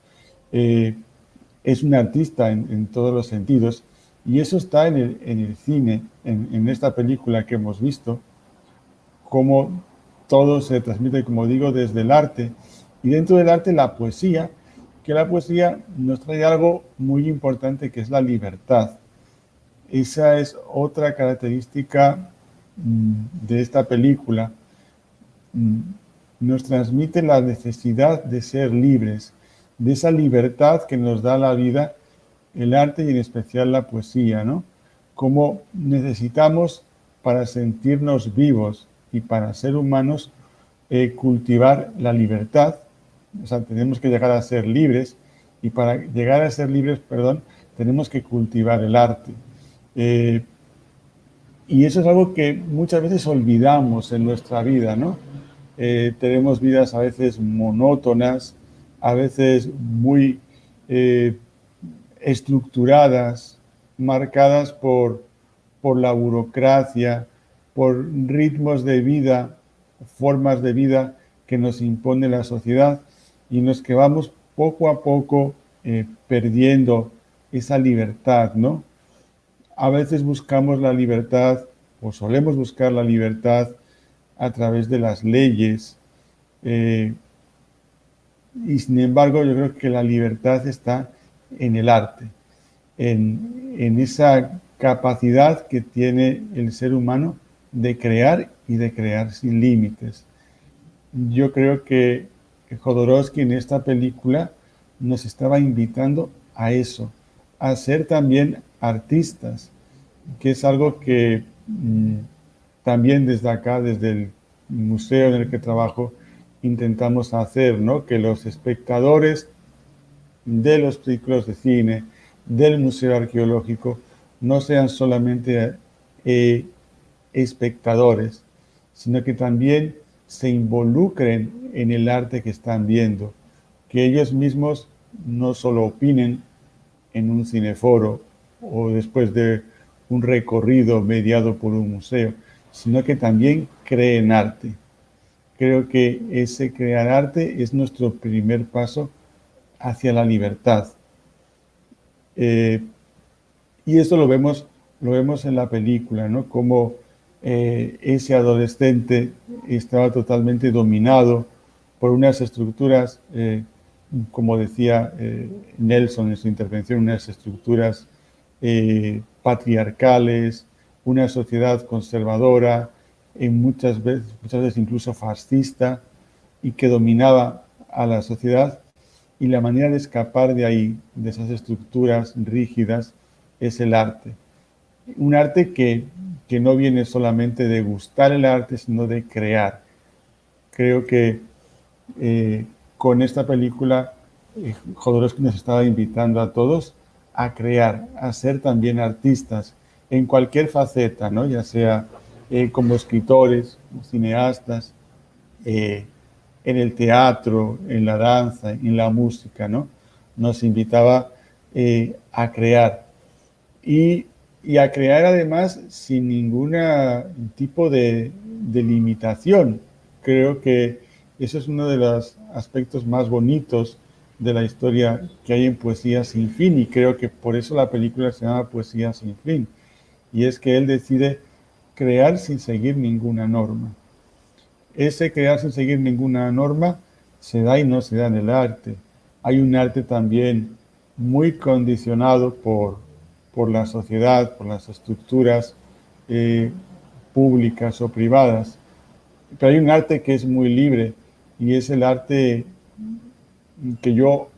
es un artista en todos los sentidos, y eso está en el cine, en esta película que hemos visto, cómo todo se transmite, como digo, desde el arte, y dentro del arte la poesía, que la poesía nos trae algo muy importante, que es la libertad. Esa es otra característica de esta película. Nos transmite la necesidad de ser libres, de esa libertad que nos da la vida, el arte y en especial la poesía, ¿no? Cómo necesitamos, para sentirnos vivos y para ser humanos, cultivar la libertad. O sea, tenemos que llegar a ser libres, y para llegar a ser libres, perdón, tenemos que cultivar el arte. Y eso es algo que muchas veces olvidamos en nuestra vida, ¿no? Tenemos vidas a veces monótonas, a veces muy estructuradas, marcadas por la burocracia, por ritmos de vida, formas de vida que nos impone la sociedad, y nos que vamos poco a poco perdiendo esa libertad, ¿no? A veces buscamos la libertad, o solemos buscar la libertad, a través de las leyes, y sin embargo yo creo que la libertad está en el arte, en esa capacidad que tiene el ser humano de crear, y de crear sin límites. Yo creo que Jodorowsky en esta película nos estaba invitando a eso, a ser también artistas, que es algo que también desde acá, desde el museo en el que trabajo, intentamos hacer, ¿no? Que los espectadores de los ciclos de cine, del Museo Arqueológico, no sean solamente espectadores, sino que también se involucren en el arte que están viendo, que ellos mismos no solo opinen en un cineforo o después de un recorrido mediado por un museo, sino que también creen arte. Creo que ese crear arte es nuestro primer paso hacia la libertad. Y eso lo vemos en la película, ¿no? Como ese adolescente estaba totalmente dominado por unas estructuras, como decía Nelson en su intervención, unas estructuras patriarcales, una sociedad conservadora, muchas veces incluso fascista, y que dominaba a la sociedad, y la manera de escapar de ahí, de esas estructuras rígidas, es el arte. Un arte que no viene solamente de gustar el arte, sino de crear. Creo que con esta película Jodorowsky nos estaba invitando a todos a crear, a ser también artistas en cualquier faceta, ¿no? Ya sea como escritores, como cineastas, en el teatro, en la danza, en la música, ¿no? Nos invitaba a crear. Y a crear además sin ningún tipo de limitación. Creo que eso es uno de los aspectos más bonitos de la historia que hay en Poesía sin fin, y creo que por eso la película se llama Poesía sin fin, y es que él decide crear sin seguir ninguna norma. Ese crear sin seguir ninguna norma se da y no se da en el arte. Hay un arte también muy condicionado por la sociedad, por las estructuras públicas o privadas. Pero hay un arte que es muy libre, y es el arte que yo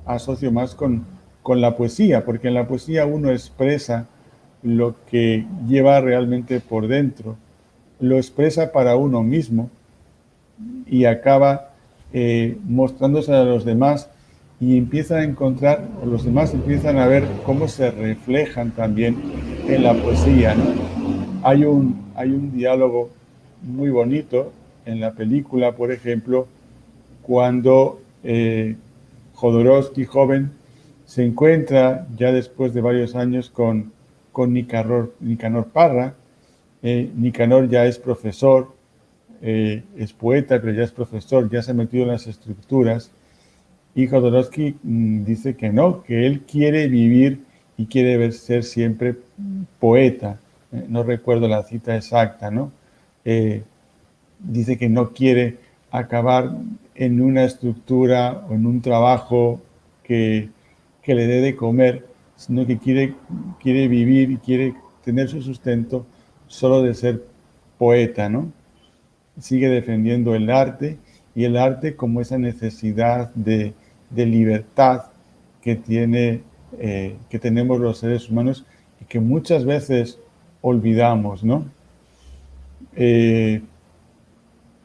asocio más con la poesía, porque en la poesía uno expresa lo que lleva realmente por dentro, lo expresa para uno mismo y acaba mostrándose a los demás, y empiezan a encontrar, o los demás empiezan a ver cómo se reflejan también en la poesía, ¿no? Hay un diálogo muy bonito en la película, por ejemplo, cuando Jodorowsky, joven, se encuentra ya después de varios años con Nicanor Parra. Nicanor ya es profesor, es poeta, pero ya es profesor, ya se ha metido en las estructuras, y Jodorowsky dice que no, que él quiere vivir y quiere ser siempre poeta. No recuerdo la cita exacta, ¿no? Dice que no quiere acabar en una estructura o en un trabajo que le dé de comer, sino que quiere vivir y quiere tener su sustento solo de ser poeta, ¿no? Sigue defendiendo el arte, y el arte como esa necesidad de libertad que tenemos los seres humanos y que muchas veces olvidamos, ¿no?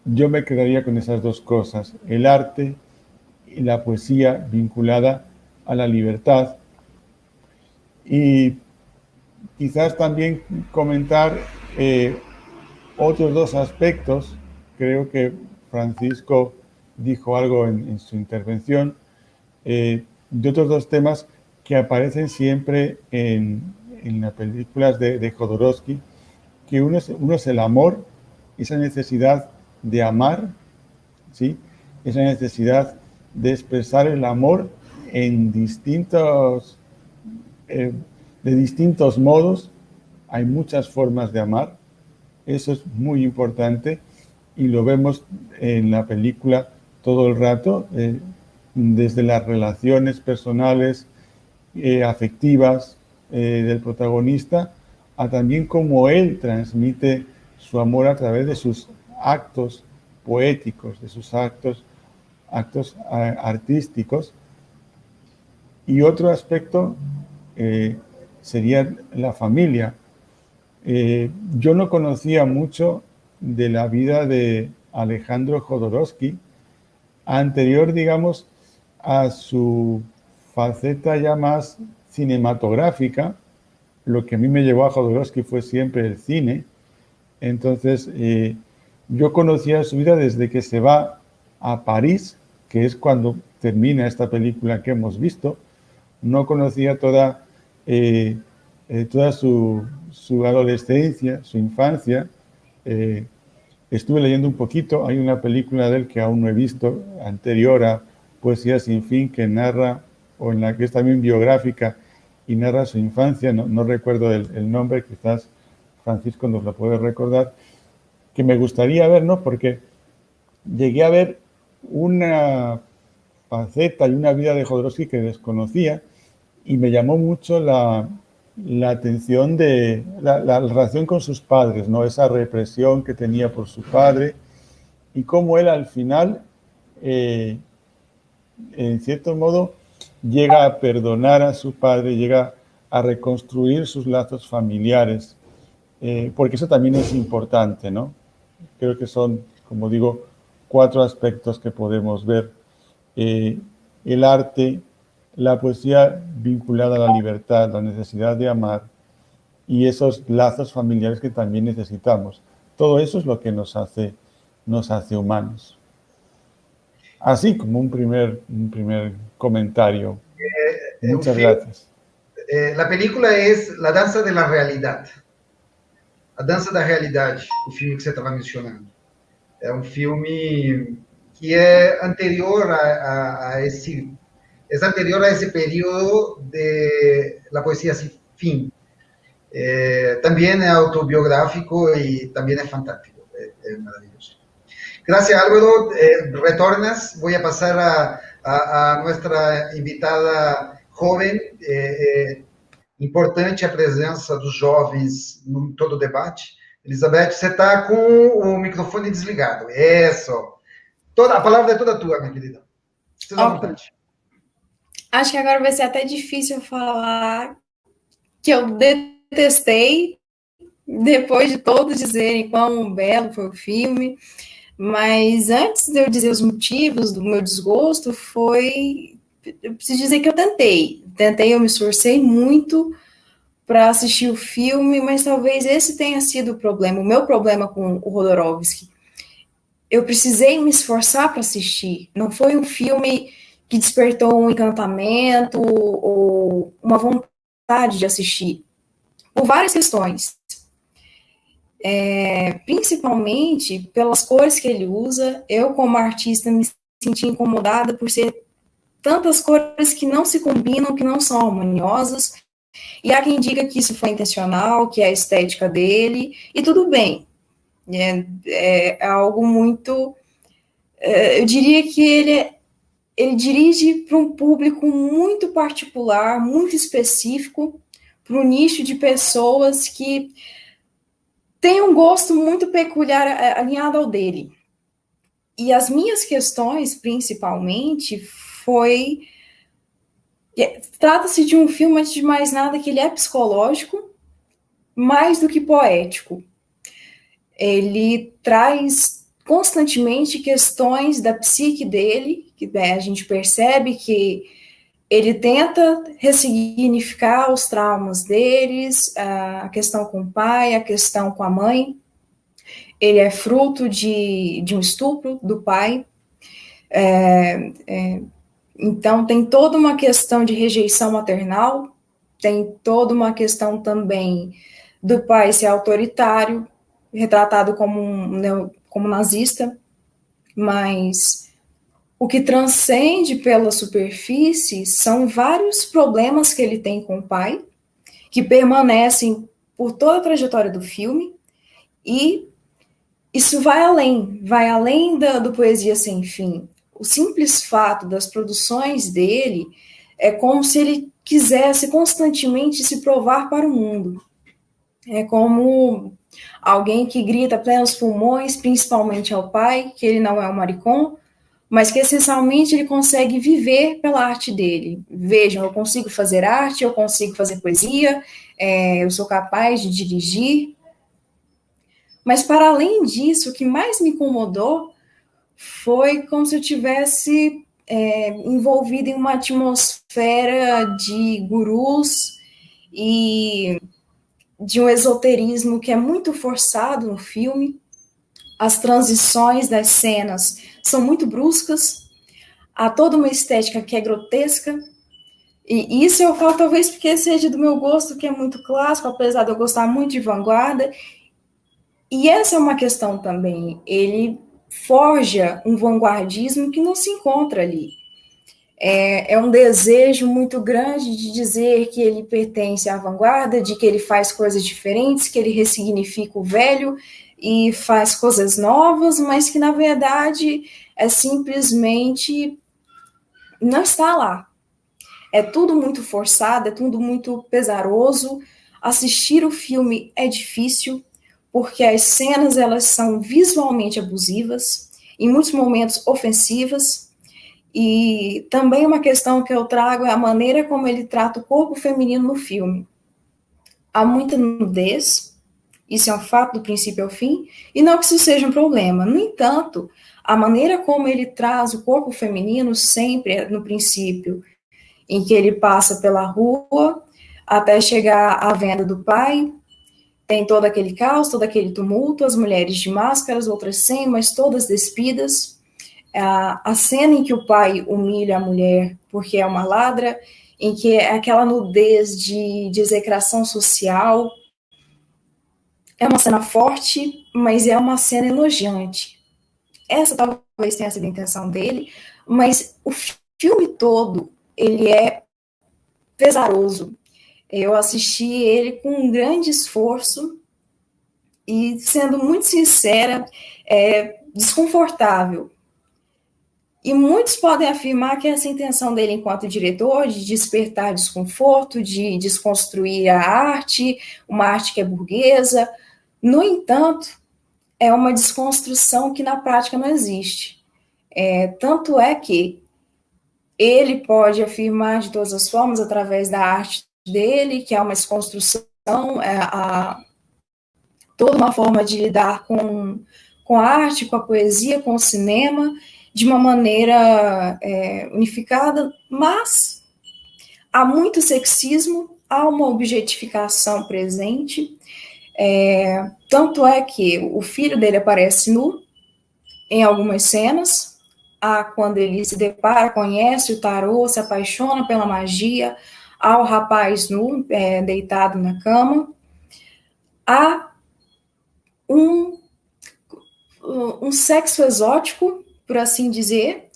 Yo me quedaría con esas dos cosas, el arte y la poesía vinculada a la libertad. Y quizás también comentar otros dos aspectos. Creo que Francisco dijo algo en su intervención, de otros dos temas que aparecen siempre en las películas de Jodorowsky, que uno es el amor, esa necesidad de amar, ¿sí? Esa necesidad de expresar el amor en de distintos modos. Hay muchas formas de amar, eso es muy importante, y lo vemos en la película todo el rato, desde las relaciones personales, afectivas del protagonista, a también cómo él transmite su amor a través de sus actos poéticos, de sus actos artísticos. Y otro aspecto sería la familia. Yo no conocía mucho de la vida de Alejandro Jodorowsky, anterior, digamos, a su faceta ya más cinematográfica. Lo que a mí me llevó a Jodorowsky fue siempre el cine. Entonces, yo conocía su vida desde que se va a París, que es cuando termina esta película que hemos visto. No conocía toda su adolescencia, su infancia. Estuve leyendo un poquito, hay una película de él que aún no he visto, anterior a Poesía sin fin, que narra, o en la que es también biográfica, y narra su infancia, no recuerdo el nombre, quizás Francisco nos lo puede recordar, que me gustaría ver, ¿no? Porque llegué a ver una faceta y una vida de Jodorowsky que desconocía, y me llamó mucho la atención de la relación con sus padres, ¿no? Esa represión que tenía por su padre, y cómo él al final, en cierto modo, llega a perdonar a su padre, llega a reconstruir sus lazos familiares, porque eso también es importante, ¿no? Creo que son, como digo, 4 aspectos que podemos ver. El arte, la poesía vinculada a la libertad, la necesidad de amar, y esos lazos familiares que también necesitamos. Todo eso es lo que nos hace humanos. Así como un primer comentario. Muchas gracias. La película es La Dança de la Realidade. A Dança da Realidade, o filme que você estava mencionando. É um filme que é anterior a esse período de la poesía sin fin. También es autobiográfico y también es fantástico, es maravilloso. Gracias, Álvaro. Retornas. Voy a pasar a nuestra invitada joven. Importante a presença dos jovens em todo o debate. Elizabeth, você está com o microfone desligado. Isso. A palavra é toda tua, minha querida. Esteja à vontade. Acho que agora vai ser até difícil falar que eu detestei, depois de todos dizerem quão belo foi o filme, mas antes de eu dizer os motivos do meu desgosto, eu preciso dizer que eu tentei, eu me esforcei muito para assistir o filme, mas talvez esse tenha sido o problema, o meu problema com o Jodorowsky. Eu precisei me esforçar para assistir, não foi um filme que despertou um encantamento ou uma vontade de assistir, por várias questões. Principalmente pelas cores que ele usa. Eu, como artista, me senti incomodada por ser tantas cores que não se combinam, que não são harmoniosas, e há quem diga que isso foi intencional, que é a estética dele, e tudo bem. É algo muito... eu diria que ele dirige para um público muito particular, muito específico, para um nicho de pessoas que tem um gosto muito peculiar alinhado ao dele. E as minhas questões, principalmente, foi... Trata-se de um filme, antes de mais nada, que ele é psicológico, mais do que poético. Ele traz constantemente questões da psique dele, que a gente percebe que ele tenta ressignificar os traumas deles, a questão com o pai, a questão com a mãe. Ele é fruto de um estupro do pai. Então, tem toda uma questão de rejeição maternal, tem toda uma questão também do pai ser autoritário, retratado como nazista, mas o que transcende pela superfície são vários problemas que ele tem com o pai, que permanecem por toda a trajetória do filme, e isso vai além do Poesia Sem Fim. O simples fato das produções dele é como se ele quisesse constantemente se provar para o mundo. É como alguém que grita a plenos pulmões, principalmente ao pai, que ele não é um maricon, mas que essencialmente ele consegue viver pela arte dele. Vejam, eu consigo fazer arte, eu consigo fazer poesia, eu sou capaz de dirigir. Mas, para além disso, o que mais me incomodou foi como se eu tivesse envolvida em uma atmosfera de gurus e de um esoterismo que é muito forçado no filme. As transições das cenas são muito bruscas, há toda uma estética que é grotesca, e isso eu falo talvez porque seja do meu gosto, que é muito clássico, apesar de eu gostar muito de vanguarda. E essa é uma questão também, ele forja um vanguardismo que não se encontra ali. É um desejo muito grande de dizer que ele pertence à vanguarda, de que ele faz coisas diferentes, que ele ressignifica o velho e faz coisas novas, mas que, na verdade, simplesmente não está lá. É tudo muito forçado, é tudo muito pesaroso. Assistir o filme é difícil, porque as cenas elas são visualmente abusivas, em muitos momentos ofensivas, e também uma questão que eu trago é a maneira como ele trata o corpo feminino no filme. Há muita nudez, isso é um fato do princípio ao fim, e não que isso seja um problema. No entanto, a maneira como ele traz o corpo feminino sempre no princípio, em que ele passa pela rua até chegar à venda do pai, tem todo aquele caos, todo aquele tumulto, as mulheres de máscaras, outras sem, mas todas despidas. A cena em que o pai humilha a mulher porque é uma ladra, em que é aquela nudez de execração social. É uma cena forte, mas é uma cena elogiante. Essa talvez tenha sido a intenção dele, mas o filme todo, ele é pesaroso. Eu assisti ele com um grande esforço e, sendo muito sincera, desconfortável. E muitos podem afirmar que essa intenção dele enquanto diretor, de despertar desconforto, de desconstruir a arte, uma arte que é burguesa. No entanto, é uma desconstrução que na prática não existe. Tanto é que ele pode afirmar de todas as formas, através da arte dele, que é uma desconstrução, toda uma forma de lidar com a arte, com a poesia, com o cinema, de uma maneira unificada, mas há muito sexismo, há uma objetificação presente, tanto é que o filho dele aparece nu em algumas cenas, quando ele se depara, conhece o tarô, se apaixona pela magia, há o rapaz nu, deitado na cama, há um sexo exótico, por assim dizer,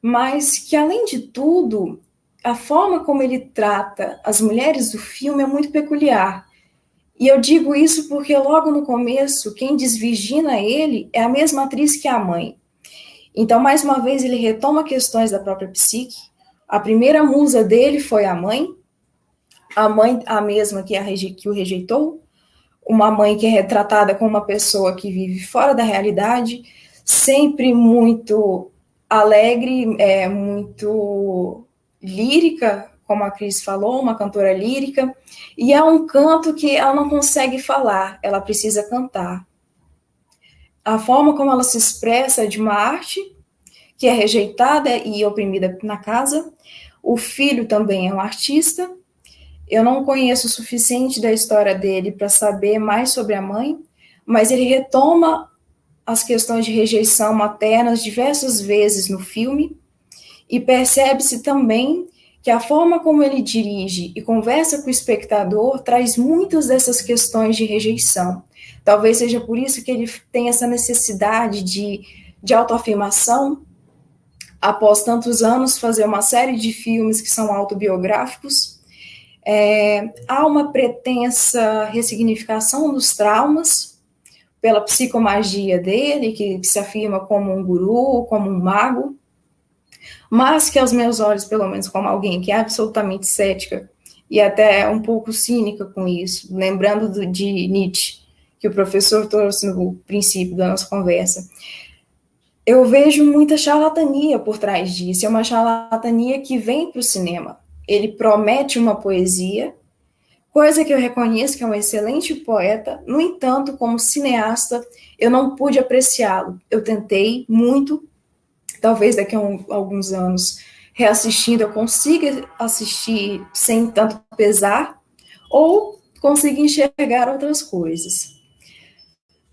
mas que, além de tudo, a forma como ele trata as mulheres do filme é muito peculiar. E eu digo isso porque logo no começo, quem desvirgina ele é a mesma atriz que a mãe. Então, mais uma vez, ele retoma questões da própria psique. A primeira musa dele foi a mãe a mesma que o rejeitou, uma mãe que é retratada como uma pessoa que vive fora da realidade, sempre muito alegre, muito lírica, como a Cris falou, uma cantora lírica, e é um canto que ela não consegue falar, ela precisa cantar. A forma como ela se expressa é de uma arte que é rejeitada e oprimida na casa. O filho também é um artista. Eu não conheço o suficiente da história dele para saber mais sobre a mãe, mas ele retoma as questões de rejeição maternas diversas vezes no filme, e percebe-se também que a forma como ele dirige e conversa com o espectador traz muitas dessas questões de rejeição. Talvez seja por isso que ele tem essa necessidade de autoafirmação, após tantos anos fazer uma série de filmes que são autobiográficos. Há uma pretensa ressignificação dos traumas pela psicomagia dele, que se afirma como um guru, como um mago, mas que aos meus olhos, pelo menos como alguém que é absolutamente cética e até um pouco cínica com isso, lembrando de Nietzsche, que o professor trouxe no princípio da nossa conversa, eu vejo muita charlatania por trás disso. É uma charlatania que vem para o cinema. Ele promete uma poesia, coisa que eu reconheço que é um excelente poeta. No entanto, como cineasta, eu não pude apreciá-lo. Eu tentei muito, talvez daqui a alguns anos, reassistindo, eu consiga assistir sem tanto pesar, ou consiga enxergar outras coisas.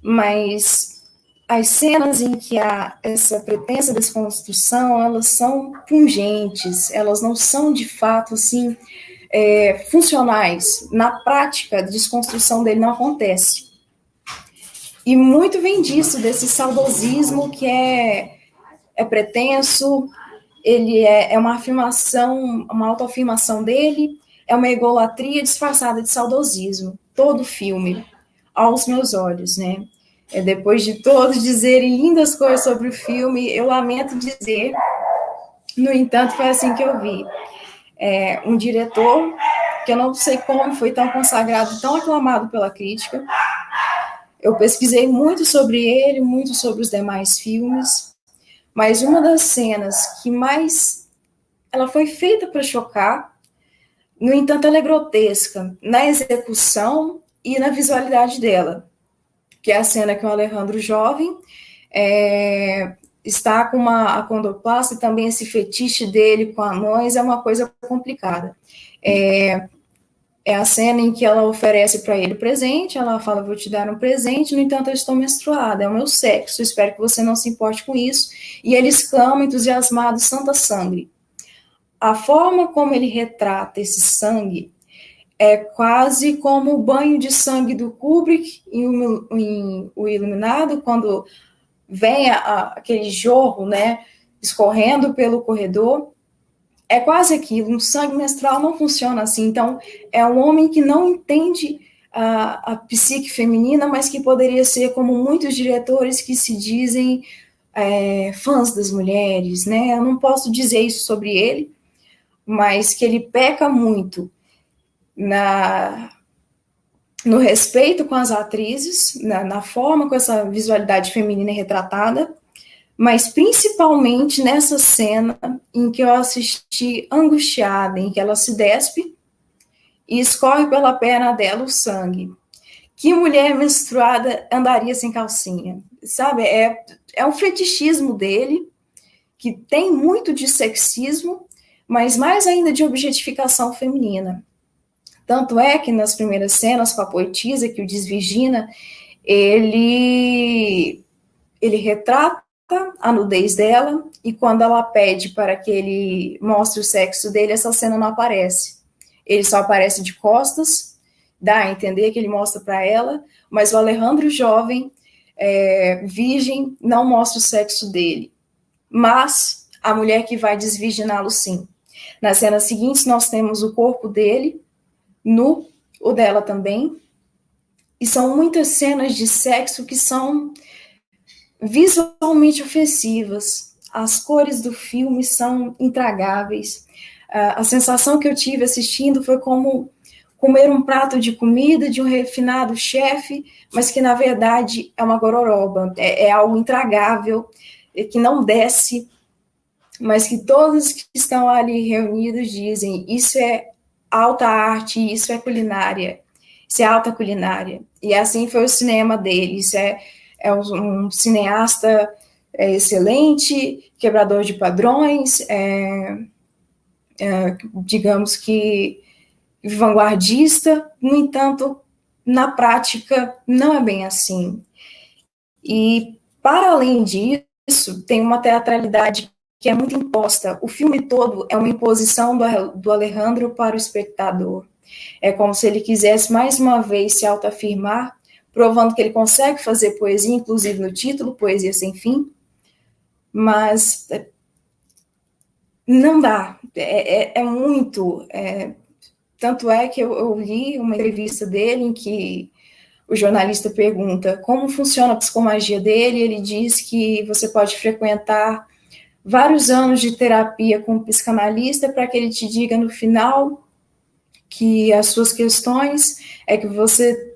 Mas as cenas em que há essa pretensa desconstrução, elas são pungentes, elas não são de fato assim, funcionais. Na prática, a desconstrução dele não acontece. E muito vem disso, desse saudosismo que é pretenso, ele é uma afirmação, uma autoafirmação dele, é uma egolatria disfarçada de saudosismo. Todo filme, aos meus olhos, né? Depois de todos dizerem lindas coisas sobre o filme, eu lamento dizer, no entanto, foi assim que eu vi. Um diretor, que eu não sei como foi tão consagrado, tão aclamado pela crítica. Eu pesquisei muito sobre ele, muito sobre os demais filmes, mas uma das cenas que mais... ela foi feita para chocar, no entanto, ela é grotesca na execução e na visualidade dela, que é a cena que o Alejandro jovem está com uma acondroplasta, e também esse fetiche dele com anões é uma coisa complicada. É a cena em que ela oferece para ele presente, ela fala, vou te dar um presente, no entanto, eu estou menstruada, é o meu sexo, espero que você não se importe com isso, e ele exclama, entusiasmado, santa sangue. A forma como ele retrata esse sangue é quase como o banho de sangue do Kubrick em O Iluminado, quando vem aquele jorro, né, escorrendo pelo corredor. É quase aquilo, um sangue menstrual não funciona assim. Então, é um homem que não entende a psique feminina, mas que poderia ser como muitos diretores que se dizem fãs das mulheres, né? Eu não posso dizer isso sobre ele, mas que ele peca muito no respeito com as atrizes, na forma com essa visualidade feminina é retratada, mas principalmente nessa cena em que eu assisti angustiada, em que ela se despe e escorre pela perna dela o sangue. Que mulher menstruada andaria sem calcinha? Sabe, é um fetichismo dele, que tem muito de sexismo, mas mais ainda de objetificação feminina. Tanto é que nas primeiras cenas com a poetisa, que o desvirgina, ele retrata a nudez dela, e quando ela pede para que ele mostre o sexo dele, essa cena não aparece. Ele só aparece de costas, dá a entender que ele mostra para ela, mas o Alejandro jovem, virgem, não mostra o sexo dele. Mas a mulher que vai desvirginá-lo, sim. Nas cenas seguintes, nós temos o corpo dele, nu, o dela também, e são muitas cenas de sexo que são visualmente ofensivas. As cores do filme são intragáveis. A sensação que eu tive assistindo foi como comer um prato de comida de um refinado chefe, mas que, na verdade, é uma gororoba, é algo intragável, que não desce, mas que todos que estão ali reunidos dizem, isso é alta arte, isso é culinária, isso é alta culinária. E assim foi o cinema dele, isso é um cineasta excelente, quebrador de padrões, digamos que vanguardista, no entanto, na prática, não é bem assim. E, para além disso, tem uma teatralidade que é muito imposta. O filme todo é uma imposição do Alejandro para o espectador. É como se ele quisesse, mais uma vez, se autoafirmar, provando que ele consegue fazer poesia, inclusive no título, Poesia Sem Fim, mas não dá. É muito... Tanto é que eu li uma entrevista dele em que o jornalista pergunta como funciona a psicomagia dele, e ele diz que você pode frequentar vários anos de terapia com um psicanalista para que ele te diga no final que as suas questões é que você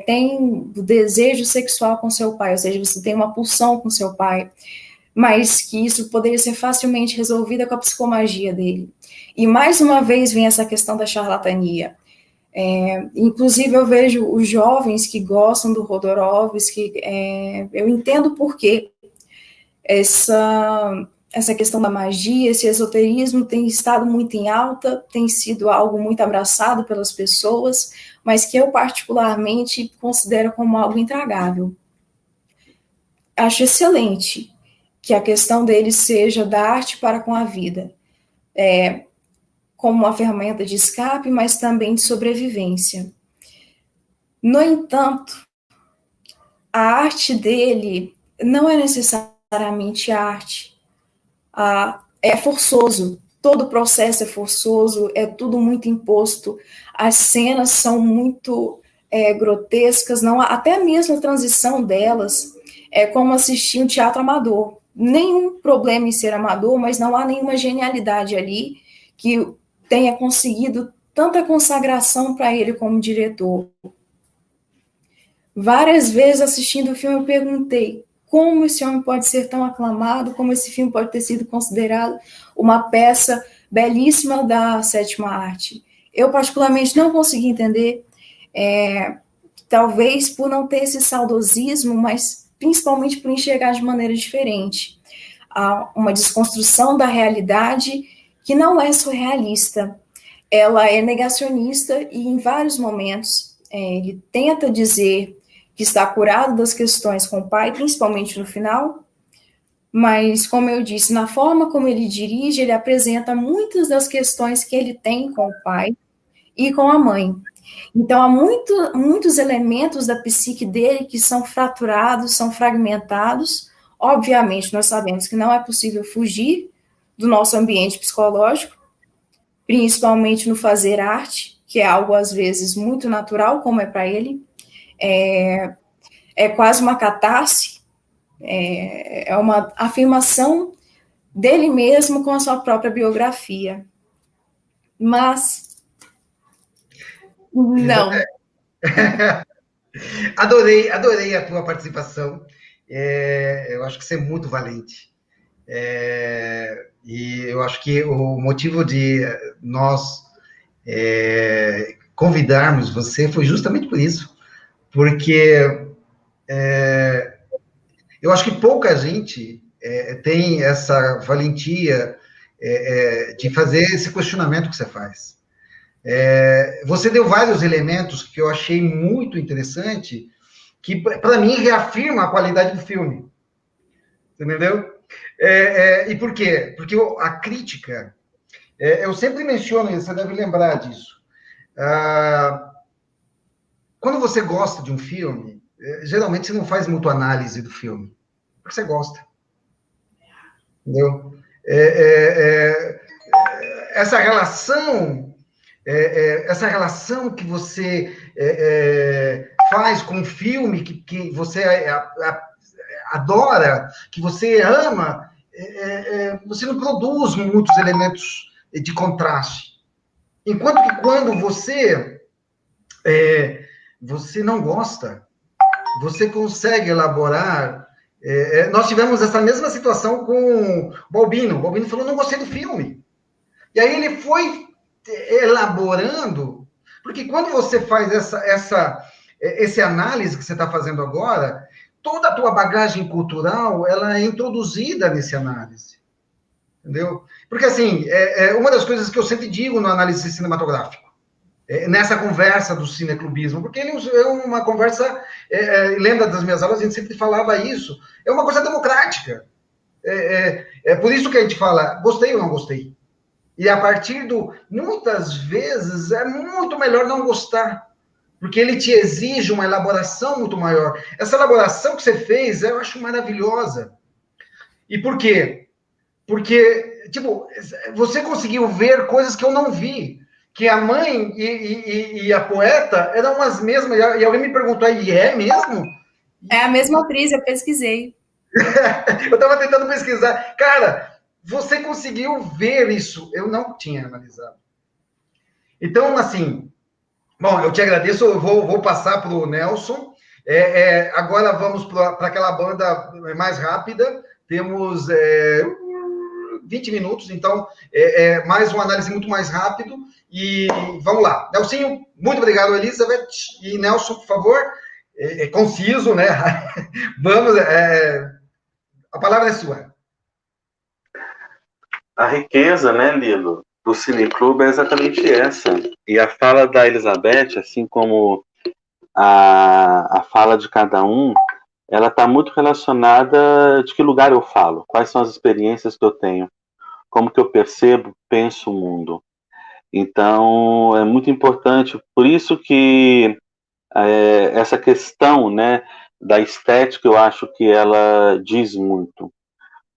tem o desejo sexual com seu pai, ou seja, você tem uma pulsão com seu pai, mas que isso poderia ser facilmente resolvida com a psicomagia dele. E mais uma vez vem essa questão da charlatania. Inclusive eu vejo os jovens que gostam do Jodorowsky, eu entendo por quê. Essa questão da magia, esse esoterismo tem estado muito em alta, tem sido algo muito abraçado pelas pessoas, mas que eu particularmente considero como algo intragável. Acho excelente que a questão dele seja da arte para com a vida, como uma ferramenta de escape, mas também de sobrevivência. No entanto, a arte dele não é necessariamente arte. É forçoso, todo o processo é forçoso, é tudo muito imposto, as cenas são muito grotescas, não, até mesmo a transição delas é como assistir um teatro amador. Nenhum problema em ser amador, mas não há nenhuma genialidade ali que tenha conseguido tanta consagração para ele como diretor. Várias vezes assistindo o filme eu perguntei como esse homem pode ser tão aclamado, como esse filme pode ter sido considerado uma peça belíssima da sétima arte. Eu particularmente não consegui entender, talvez por não ter esse saudosismo, mas principalmente por enxergar de maneira diferente. Há uma desconstrução da realidade que não é surrealista, ela é negacionista e em vários momentos ele tenta dizer que está curado das questões com o pai, principalmente no final, mas, como eu disse, na forma como ele dirige, ele apresenta muitas das questões que ele tem com o pai e com a mãe. Então, há muitos elementos da psique dele que são fraturados, são fragmentados. Obviamente, nós sabemos que não é possível fugir do nosso ambiente psicológico, principalmente no fazer arte, que é algo, às vezes, muito natural, como é para ele. É quase uma catarse, é uma afirmação dele mesmo com a sua própria biografia. Mas, não. Adorei a tua participação. Eu acho que você é muito valente. E eu acho que o motivo de nós convidarmos você foi justamente por isso. Porque eu acho que pouca gente tem essa valentia de fazer esse questionamento que você faz. Você deu vários elementos que eu achei muito interessante, que para mim reafirma a qualidade do filme. Entendeu? E por quê? Porque a crítica, eu sempre menciono isso, você deve lembrar disso. Quando você gosta de um filme, geralmente você não faz muito análise do filme, porque você gosta. Entendeu? essa relação que você faz com um filme que você adora, que você ama, você não produz muitos elementos de contraste. Enquanto que quando você não gosta, você consegue elaborar. Nós tivemos essa mesma situação com o Balbino. O Balbino falou, não gostei do filme. E aí ele foi elaborando, porque quando você faz esse análise que você está fazendo agora, toda a tua bagagem cultural, ela é introduzida nesse análise. Entendeu? Porque, assim, uma das coisas que eu sempre digo no análise cinematográfico, nessa conversa do cineclubismo, porque ele é uma conversa, lembra das minhas aulas, a gente sempre falava isso, é uma coisa democrática. É por isso que a gente fala, gostei ou não gostei? E a partir muitas vezes, é muito melhor não gostar, porque ele te exige uma elaboração muito maior. Essa elaboração que você fez, eu acho maravilhosa. E por quê? Porque, tipo, você conseguiu ver coisas que eu não vi, que a mãe e a poeta eram as mesmas, e alguém me perguntou, e é mesmo? É a mesma atriz, eu pesquisei. Eu estava tentando pesquisar. Cara, você conseguiu ver isso, eu não tinha analisado. Então, assim, bom, eu te agradeço, eu vou passar para o Nelson. Agora vamos para aquela banda mais rápida, temos 20 minutos, então mais uma análise muito mais rápido, e vamos lá. Nelsinho, muito obrigado, Elizabeth, e Nelson, por favor, conciso, né? Vamos, a palavra é sua. A riqueza, né, Lilo, do Cineclube é exatamente essa. E a fala da Elizabeth, assim como a fala de cada um, ela está muito relacionada de que lugar eu falo, quais são as experiências que eu tenho, como que eu percebo, penso o mundo. Então, é muito importante, por isso que essa questão, né, da estética, eu acho que ela diz muito,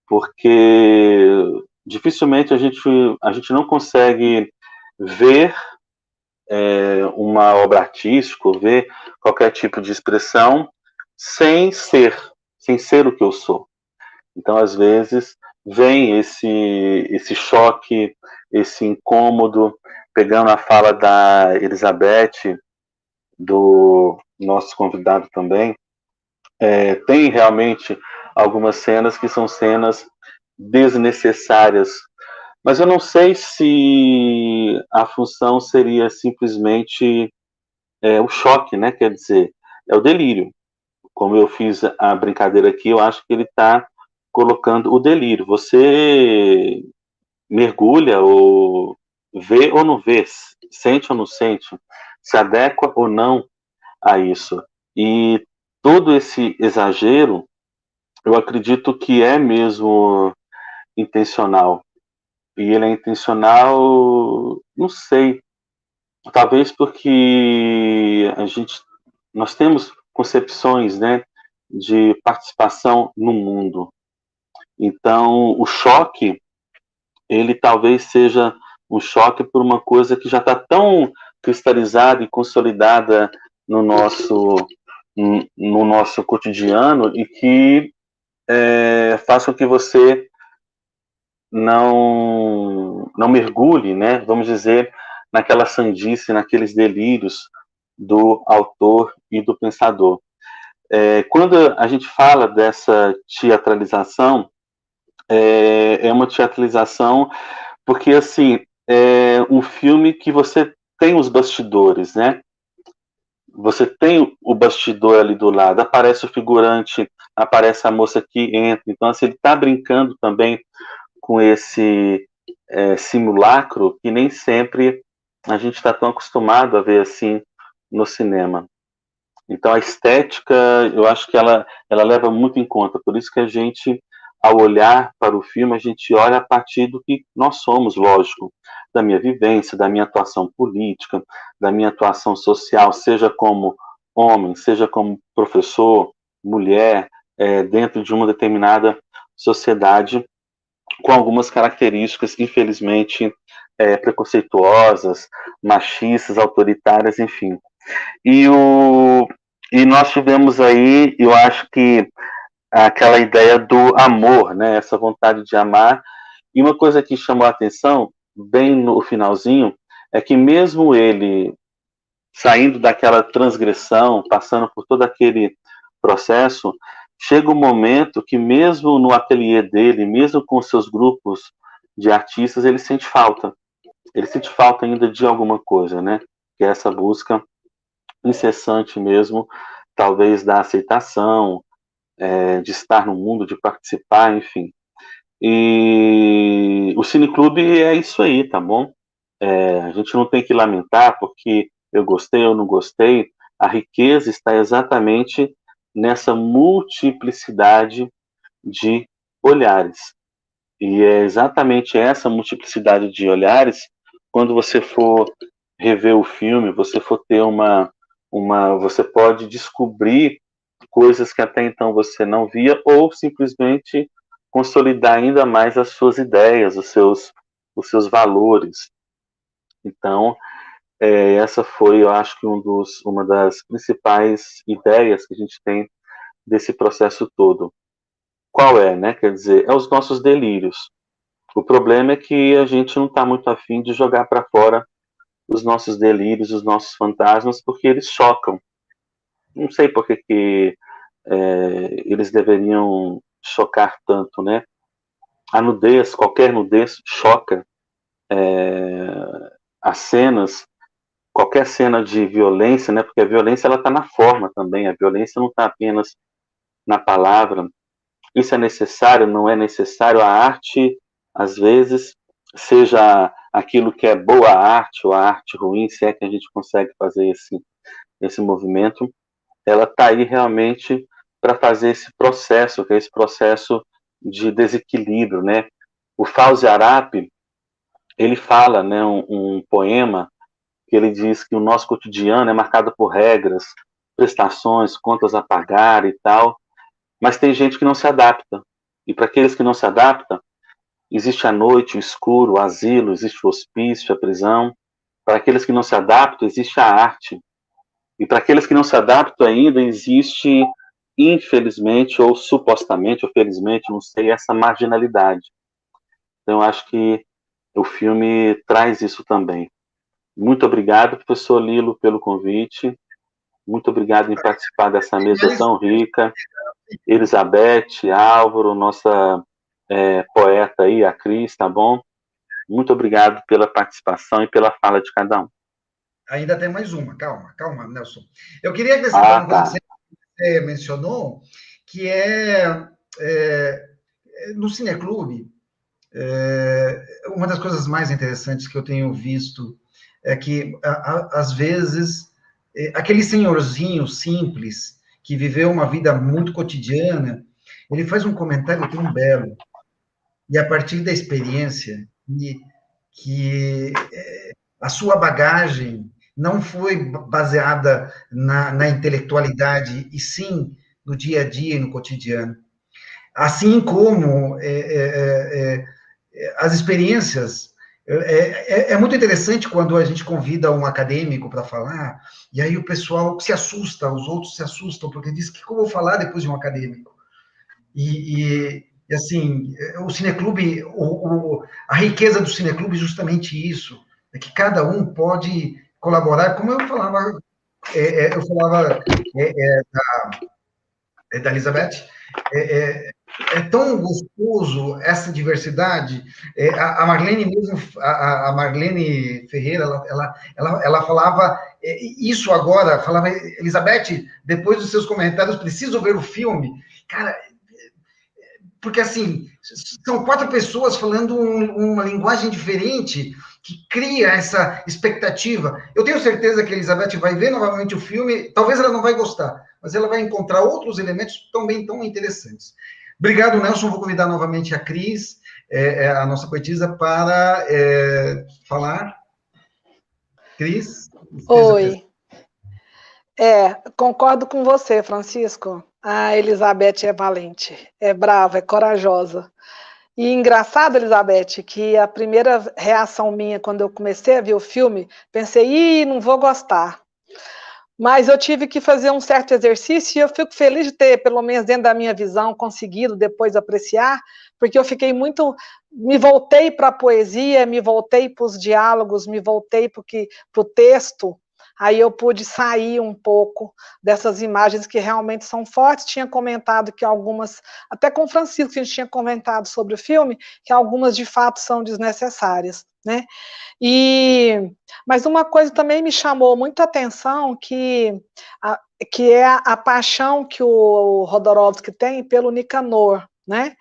porque dificilmente a gente não consegue ver uma obra artística, ou ver qualquer tipo de expressão sem ser o que eu sou. Então, às vezes, vem esse choque, esse incômodo, pegando a fala da Elizabeth, do nosso convidado também, tem realmente algumas cenas que são cenas desnecessárias, mas eu não sei se a função seria simplesmente o choque, né? Quer dizer, é o delírio. Como eu fiz a brincadeira aqui, eu acho que ele está colocando o delírio. Você mergulha ou vê ou não vê, sente ou não sente, se adequa ou não a isso. E todo esse exagero, eu acredito que é mesmo intencional. E ele é intencional, não sei, talvez porque nós temos concepções, né, de participação no mundo. Então, o choque, ele talvez seja um choque por uma coisa que já está tão cristalizada e consolidada no nosso cotidiano e que faz com que você não mergulhe, né, vamos dizer, naquela sandice, naqueles delírios do autor e do pensador. Quando a gente fala dessa teatralização, é uma teatralização porque, assim, é um filme que você tem os bastidores, né? Você tem o bastidor ali do lado, aparece o figurante, aparece a moça que entra, então, assim, ele está brincando também com esse simulacro que nem sempre a gente está tão acostumado a ver assim no cinema. Então a estética, eu acho que ela leva muito em conta, por isso que a gente, ao olhar para o filme, a gente olha a partir do que nós somos, lógico, da minha vivência, da minha atuação política, da minha atuação social, seja como homem, seja como professor, mulher, dentro de uma determinada sociedade com algumas características, infelizmente, preconceituosas, machistas, autoritárias, enfim. E nós tivemos aí, eu acho que aquela ideia do amor, né? Essa vontade de amar. E uma coisa que chamou a atenção, bem no finalzinho, é que mesmo ele saindo daquela transgressão, passando por todo aquele processo, chega um momento que mesmo no ateliê dele, mesmo com seus grupos de artistas, ele sente falta. Ele sente falta ainda de alguma coisa, né? Que é essa busca incessante mesmo, talvez da aceitação, de estar no mundo, de participar, enfim. E o Cineclube é isso aí, tá bom? A gente não tem que lamentar porque eu gostei ou não gostei. A riqueza está exatamente nessa multiplicidade de olhares. E é exatamente essa multiplicidade de olhares, quando você for rever o filme, você for ter você pode descobrir coisas que até então você não via, ou simplesmente consolidar ainda mais as suas ideias, os seus valores. Então, essa foi, eu acho que uma das principais ideias que a gente tem desse processo todo. Qual é, né? Quer dizer, é os nossos delírios. O problema é que a gente não está muito afim de jogar para fora os nossos delírios, os nossos fantasmas, porque eles chocam. Não sei por que eles deveriam chocar tanto, né? A nudez, qualquer nudez, choca. As cenas, qualquer cena de violência, né? Porque a violência ela está na forma também. A violência não está apenas na palavra. Isso é necessário? Não é necessário? A arte, às vezes, seja aquilo que é boa arte ou a arte ruim, se é que a gente consegue fazer esse movimento, ela está aí realmente para fazer esse processo, que é esse processo de desequilíbrio, né? O Fauzi Arap, ele fala, né, um poema que ele diz que o nosso cotidiano é marcado por regras, prestações, contas a pagar e tal, mas tem gente que não se adapta. E para aqueles que não se adaptam, existe a noite, o escuro, o asilo, existe o hospício, a prisão. Para aqueles que não se adaptam, existe a arte. E para aqueles que não se adaptam ainda, existe, infelizmente, ou supostamente, ou felizmente, não sei, essa marginalidade. Então, eu acho que o filme traz isso também. Muito obrigado, professor Lilo, pelo convite. Muito obrigado em participar dessa mesa tão rica. Elizabeth, Álvaro, nossa poeta aí, a Cris, tá bom? Muito obrigado pela participação e pela fala de cada um. Ainda tem mais uma, calma, Nelson. Eu queria acrescentar uma coisa que você mencionou, que no Cineclube, uma das coisas mais interessantes que eu tenho visto é que, às vezes, aquele senhorzinho simples, que viveu uma vida muito cotidiana, ele faz um comentário tão belo, e a partir da experiência, que a sua bagagem não foi baseada na intelectualidade, e sim no dia a dia e no cotidiano. Assim como as experiências. É muito interessante quando a gente convida um acadêmico para falar, e aí o pessoal se assusta, os outros se assustam, porque diz que eu vou falar depois de um acadêmico. E assim, o Cineclube, a riqueza do Cineclube é justamente isso, é que cada um pode colaborar, como eu falava da Elizabeth, é tão gostoso essa diversidade. A Marlene mesmo, a Marlene Ferreira, ela falava isso agora, falava, Elizabeth, depois dos seus comentários, preciso ver o filme. Cara, porque assim, são 4 pessoas falando uma linguagem diferente, que cria essa expectativa. Eu tenho certeza que a Elizabeth vai ver novamente o filme, talvez ela não vai gostar, mas ela vai encontrar outros elementos também tão interessantes. Obrigado, Nelson. Vou convidar novamente a Cris, a nossa poetisa, para falar. Cris? Oi. Concordo com você, Francisco. A Elizabeth é valente, é brava, é corajosa. E engraçado, Elizabeth, que a primeira reação minha quando eu comecei a ver o filme, pensei, não vou gostar. Mas eu tive que fazer um certo exercício e eu fico feliz de ter, pelo menos dentro da minha visão, conseguido depois apreciar, porque eu fiquei muito... Me voltei para a poesia, me voltei para os diálogos, me voltei para o texto, aí eu pude sair um pouco dessas imagens que realmente são fortes. Tinha comentado que algumas, até com o Francisco, a gente tinha comentado sobre o filme, que algumas de fato são desnecessárias, né? Mas uma coisa também me chamou muita atenção, que é a paixão que o Jodorowsky tem pelo Nicanor, né?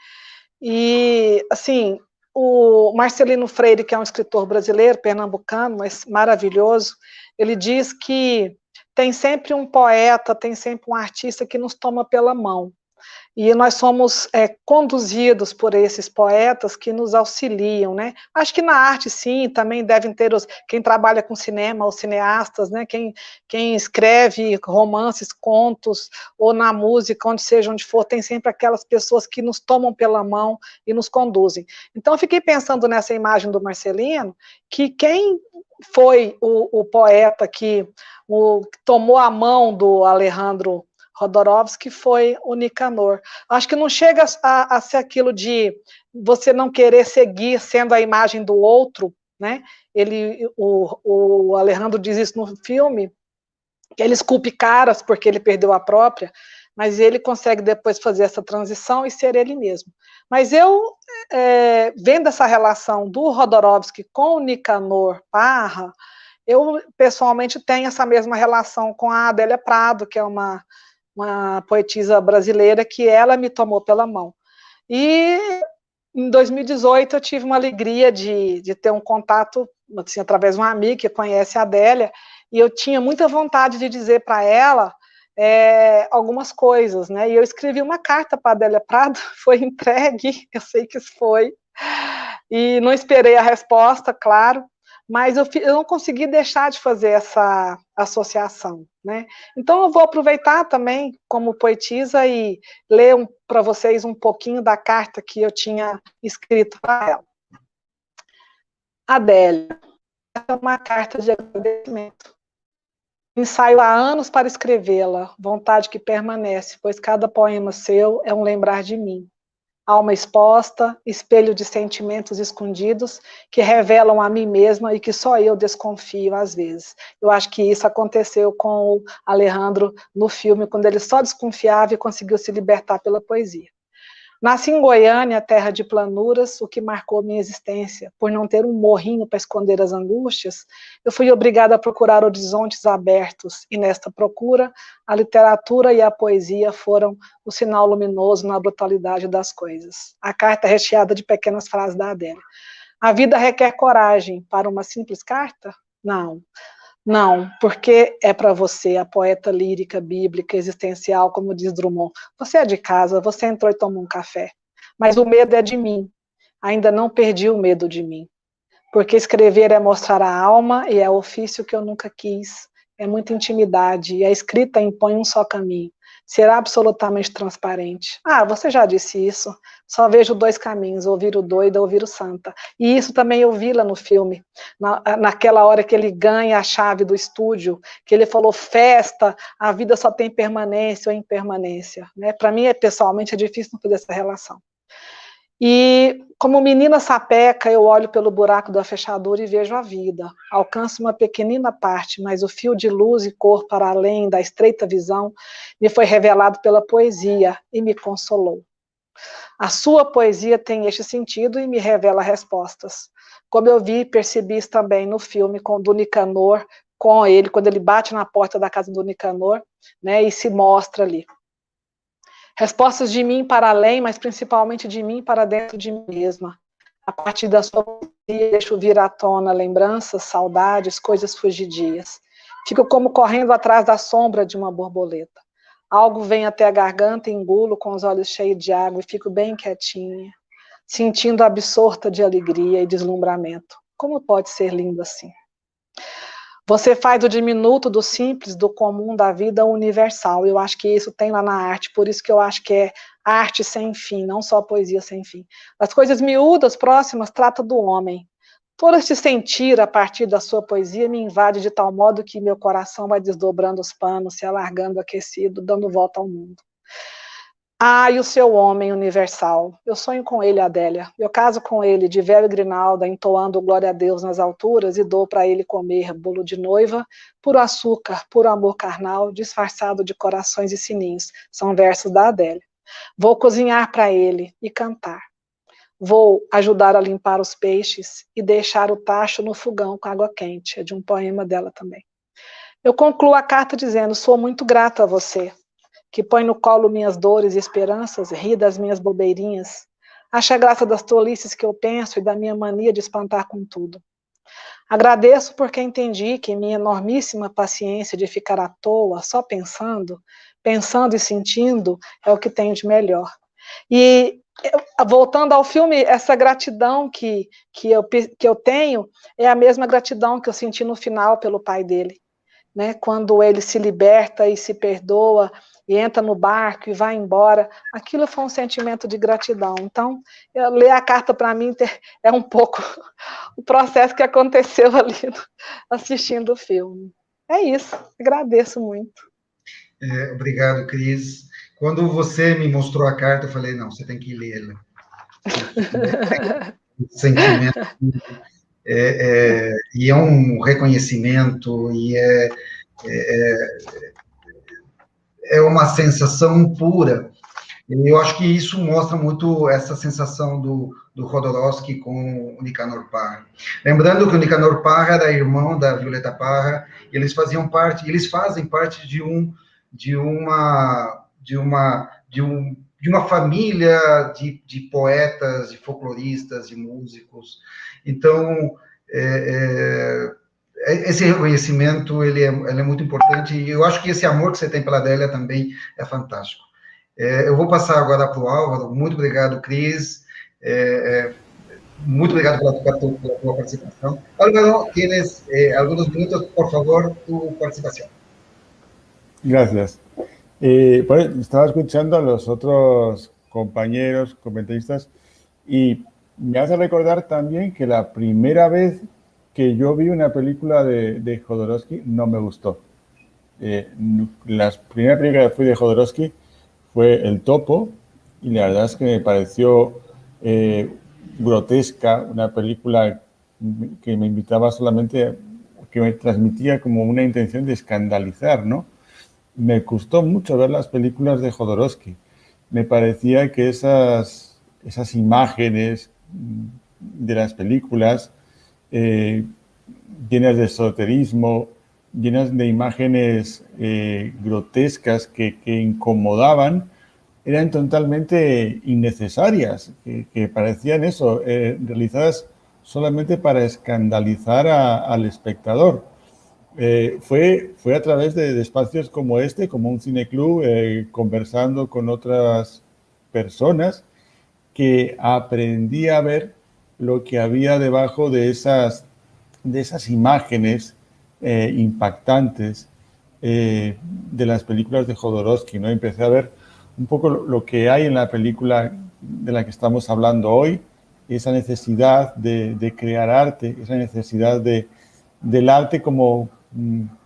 E, assim, o Marcelino Freire, que é um escritor brasileiro, pernambucano, mas maravilhoso, ele diz que tem sempre um poeta, tem sempre um artista que nos toma pela mão. E nós somos conduzidos por esses poetas que nos auxiliam, né? Acho que na arte, sim, também devem ter quem trabalha com cinema, os cineastas, né? Quem escreve romances, contos, ou na música, onde seja, onde for, tem sempre aquelas pessoas que nos tomam pela mão e nos conduzem. Então, eu fiquei pensando nessa imagem do Marcelino, que quem foi o poeta que tomou a mão do Alejandro Jodorowsky foi o Nicanor. Acho que não chega a ser aquilo de você não querer seguir sendo a imagem do outro, né? O Alejandro diz isso no filme, que ele esculpe caras porque ele perdeu a própria, mas ele consegue depois fazer essa transição e ser ele mesmo. Mas eu, vendo essa relação do Jodorowsky com o Nicanor Parra, eu pessoalmente tenho essa mesma relação com a Adélia Prado, que é uma poetisa brasileira, que ela me tomou pela mão. E em 2018 eu tive uma alegria de ter um contato, assim, através de uma amiga que conhece a Adélia, e eu tinha muita vontade de dizer para ela algumas coisas, né? E eu escrevi uma carta para a Adélia Prado, foi entregue, eu sei que isso foi, e não esperei a resposta, claro, mas eu não consegui deixar de fazer essa associação, né? Então eu vou aproveitar também como poetisa e ler para vocês um pouquinho da carta que eu tinha escrito para ela. Adélia, essa é uma carta de agradecimento. Ensaio há anos para escrevê-la, vontade que permanece, pois cada poema seu é um lembrar de mim. Alma exposta, espelho de sentimentos escondidos que revelam a mim mesma e que só eu desconfio às vezes. Eu acho que isso aconteceu com o Alejandro no filme, quando ele só desconfiava e conseguiu se libertar pela poesia. Nasci em Goiânia, terra de planuras, o que marcou minha existência. Por não ter um morrinho para esconder as angústias, eu fui obrigada a procurar horizontes abertos, e nesta procura, a literatura e a poesia foram o sinal luminoso na brutalidade das coisas. A carta é recheada de pequenas frases da Adélia. A vida requer coragem para uma simples carta? Não. Não, porque é para você, a poeta lírica, bíblica, existencial, como diz Drummond. Você é de casa, você entrou e tomou um café. Mas o medo é de mim. Ainda não perdi o medo de mim. Porque escrever é mostrar a alma e é ofício que eu nunca quis. É muita intimidade e a escrita impõe um só caminho. Ser absolutamente transparente. Ah, você já disse isso. Só vejo dois caminhos, ouvir o doido ou ouvir o santa. E isso também eu vi lá no filme, naquela hora que ele ganha a chave do estúdio, que ele falou, festa, a vida só tem permanência ou impermanência. Né? Para mim, pessoalmente, é difícil não fazer essa relação. E, como menina sapeca, eu olho pelo buraco da fechadura e vejo a vida. Alcanço uma pequenina parte, mas o fio de luz e cor para além da estreita visão me foi revelado pela poesia e me consolou. A sua poesia tem este sentido e me revela respostas. Como eu vi e percebi isso também no filme do Nicanor, com ele, quando ele bate na porta da casa do Nicanor, né, e se mostra ali. Respostas de mim para além, mas principalmente de mim para dentro de mim mesma. A partir da sua poesia, deixo vir à tona lembranças, saudades, coisas fugidias. Fico como correndo atrás da sombra de uma borboleta. Algo vem até a garganta, engulo com os olhos cheios de água e fico bem quietinha, sentindo absorta de alegria e deslumbramento. Como pode ser lindo assim? Você faz do diminuto, do simples, do comum, da vida universal. Eu acho que isso tem lá na arte, por isso que eu acho que é arte sem fim, não só poesia sem fim. As coisas miúdas, próximas, trata do homem. Todo este sentir a partir da sua poesia me invade de tal modo que meu coração vai desdobrando os panos, se alargando aquecido, dando volta ao mundo. Ah, e o seu homem universal. Eu sonho com ele, Adélia. Eu caso com ele, de véu e grinalda, entoando glória a Deus nas alturas, e dou para ele comer bolo de noiva, puro açúcar, puro amor carnal, disfarçado de corações e sininhos. São versos da Adélia. Vou cozinhar para ele e cantar. Vou ajudar a limpar os peixes e deixar o tacho no fogão com água quente. É de um poema dela também. Eu concluo a carta dizendo: sou muito grato a você, que põe no colo minhas dores e esperanças, ri das minhas bobeirinhas, acha graça das tolices que eu penso e da minha mania de espantar com tudo. Agradeço porque entendi que minha enormíssima paciência de ficar à toa, só pensando, pensando e sentindo, é o que tenho de melhor. E, voltando ao filme, essa gratidão que eu tenho é a mesma gratidão que eu senti no final pelo pai dele, né? Quando ele se liberta e se perdoa, e entra no barco e vai embora, aquilo foi um sentimento de gratidão. Então, ler a carta para mim é um pouco o processo que aconteceu ali assistindo o filme. É isso, agradeço muito. Obrigado, Cris. Quando você me mostrou a carta, eu falei, não, você tem que lê-la. Sentimento. E é um reconhecimento, e é uma sensação pura. E eu acho que isso mostra muito essa sensação do Jodorowsky com o Nicanor Parra. Lembrando que o Nicanor Parra era irmão da Violeta Parra, e eles fazem parte de uma família de poetas, de folcloristas, de músicos. Então, esse reconhecimento ele é muito importante, e eu acho que esse amor que você tem pela Adélia também é fantástico. Eu vou passar agora para o Álvaro. Muito obrigado, Cris. Muito obrigado pela tua participação. Álvaro, tienes algunos minutos, por favor, tu participación. Gracias. Pues, estaba escuchando a los otros compañeros, comentaristas, y me hace recordar también que la primera vez que yo vi una película de Jodorowsky no me gustó. La primera película que fui de Jodorowsky fue El Topo, y la verdad es que me pareció grotesca, una película que me invitaba solamente, que me transmitía como una intención de escandalizar, ¿no? Me costó mucho ver las películas de Jodorowsky. Me parecía que esas imágenes de las películas llenas de esoterismo, llenas de imágenes grotescas que incomodaban, eran totalmente innecesarias, que parecían eso, realizadas solamente para escandalizar al espectador. Fue a través de espacios como este, como un cineclub, conversando con otras personas, que aprendí a ver lo que había debajo de esas imágenes impactantes de las películas de Jodorowsky, ¿no? Empecé a ver un poco lo que hay en la película de la que estamos hablando hoy, esa necesidad de crear arte, esa necesidad del arte como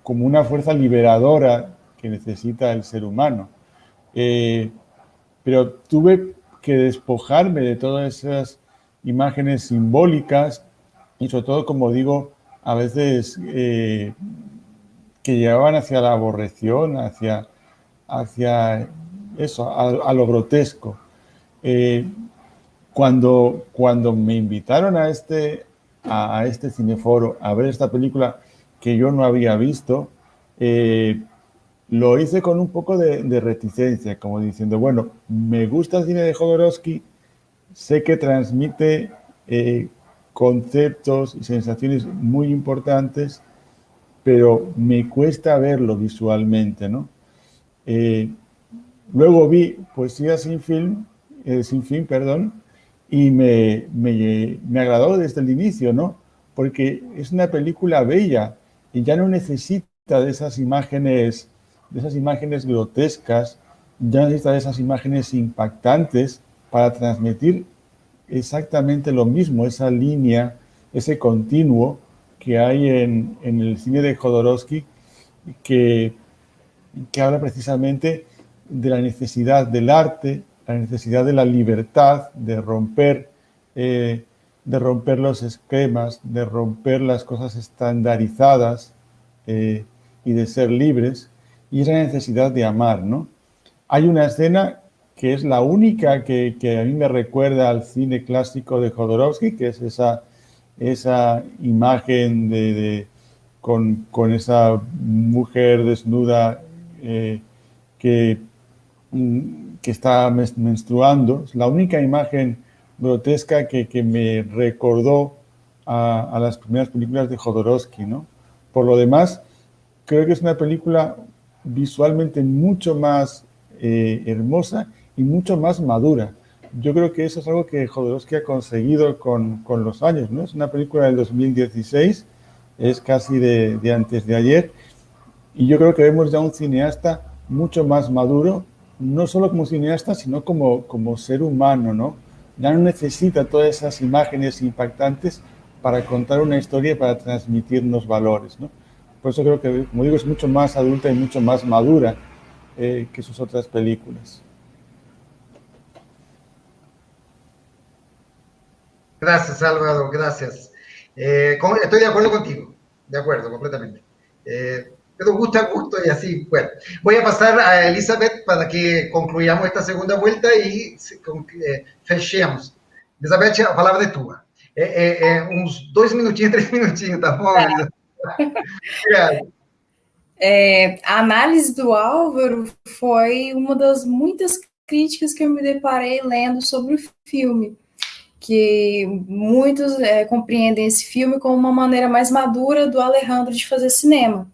una fuerza liberadora que necesita el ser humano. Pero tuve que despojarme de todas esas imágenes simbólicas y sobre todo, como digo, a veces que llevaban hacia la aborreción, hacia eso, a lo grotesco. Cuando me invitaron a este cineforo a ver esta película que yo no había visto, lo hice con un poco de reticencia, como diciendo, bueno, me gusta el cine de Jodorowsky, sé que transmite conceptos y sensaciones muy importantes, pero me cuesta verlo visualmente, ¿no? Luego vi Poesía sin fin, y me agradó desde el inicio, ¿no? Porque es una película bella y ya no necesita de esas imágenes grotescas, ya no necesita de esas imágenes impactantes para transmitir exactamente lo mismo, esa línea, ese continuo que hay en el cine de Jodorowsky, que habla precisamente de la necesidad del arte, la necesidad de la libertad, de romper los esquemas, de romper las cosas estandarizadas y de ser libres, y esa necesidad de amar, ¿no? Hay una escena que es la única que a mí me recuerda al cine clásico de Jodorowsky, que es esa imagen con esa mujer desnuda que está menstruando. Es la única imagen grotesca que me recordó a las primeras películas de Jodorowsky, ¿no? Por lo demás, creo que es una película visualmente mucho más hermosa y mucho más madura. Yo creo que eso es algo que Jodorowsky ha conseguido con los años, ¿no? Es una película del 2016, es casi de antes de ayer, y yo creo que vemos ya un cineasta mucho más maduro, no solo como cineasta, sino como ser humano, ¿no? Ya no necesita todas esas imágenes impactantes para contar una historia y para transmitirnos valores, ¿no? Por eso creo que, como digo, es mucho más adulta y mucho más madura que sus otras películas. Gracias, Álvaro, gracias. Estoy de acuerdo contigo, de acuerdo, completamente. Pero gusto y así, bueno. Voy a pasar a Elizabeth para que concluyamos esta segunda vuelta y fechemos. Elizabeth, a palavra é tua. Uns 2 minutinhos, 3 minutinhos, tá bom, Elizabeth? Obrigado. A análise do Álvaro foi uma das muitas críticas que eu me deparei lendo sobre o filme, que muitos compreendem esse filme como uma maneira mais madura do Alejandro de fazer cinema.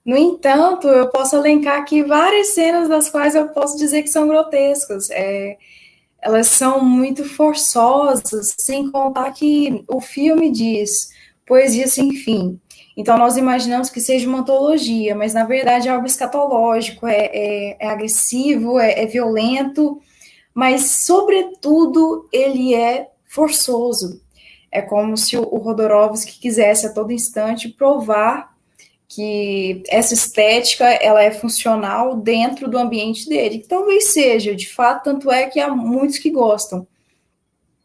No entanto, eu posso elencar aqui várias cenas das quais eu posso dizer que são grotescas. Elas são muito forçosas, sem contar que o filme diz poesia sem fim. Então, nós imaginamos que seja uma antologia, mas, na verdade, é algo escatológico, é agressivo, é violento, mas, sobretudo, ele é forçoso. É como se o Jodorowsky quisesse, a todo instante, provar que essa estética ela é funcional dentro do ambiente dele, que talvez seja, de fato, tanto é que há muitos que gostam.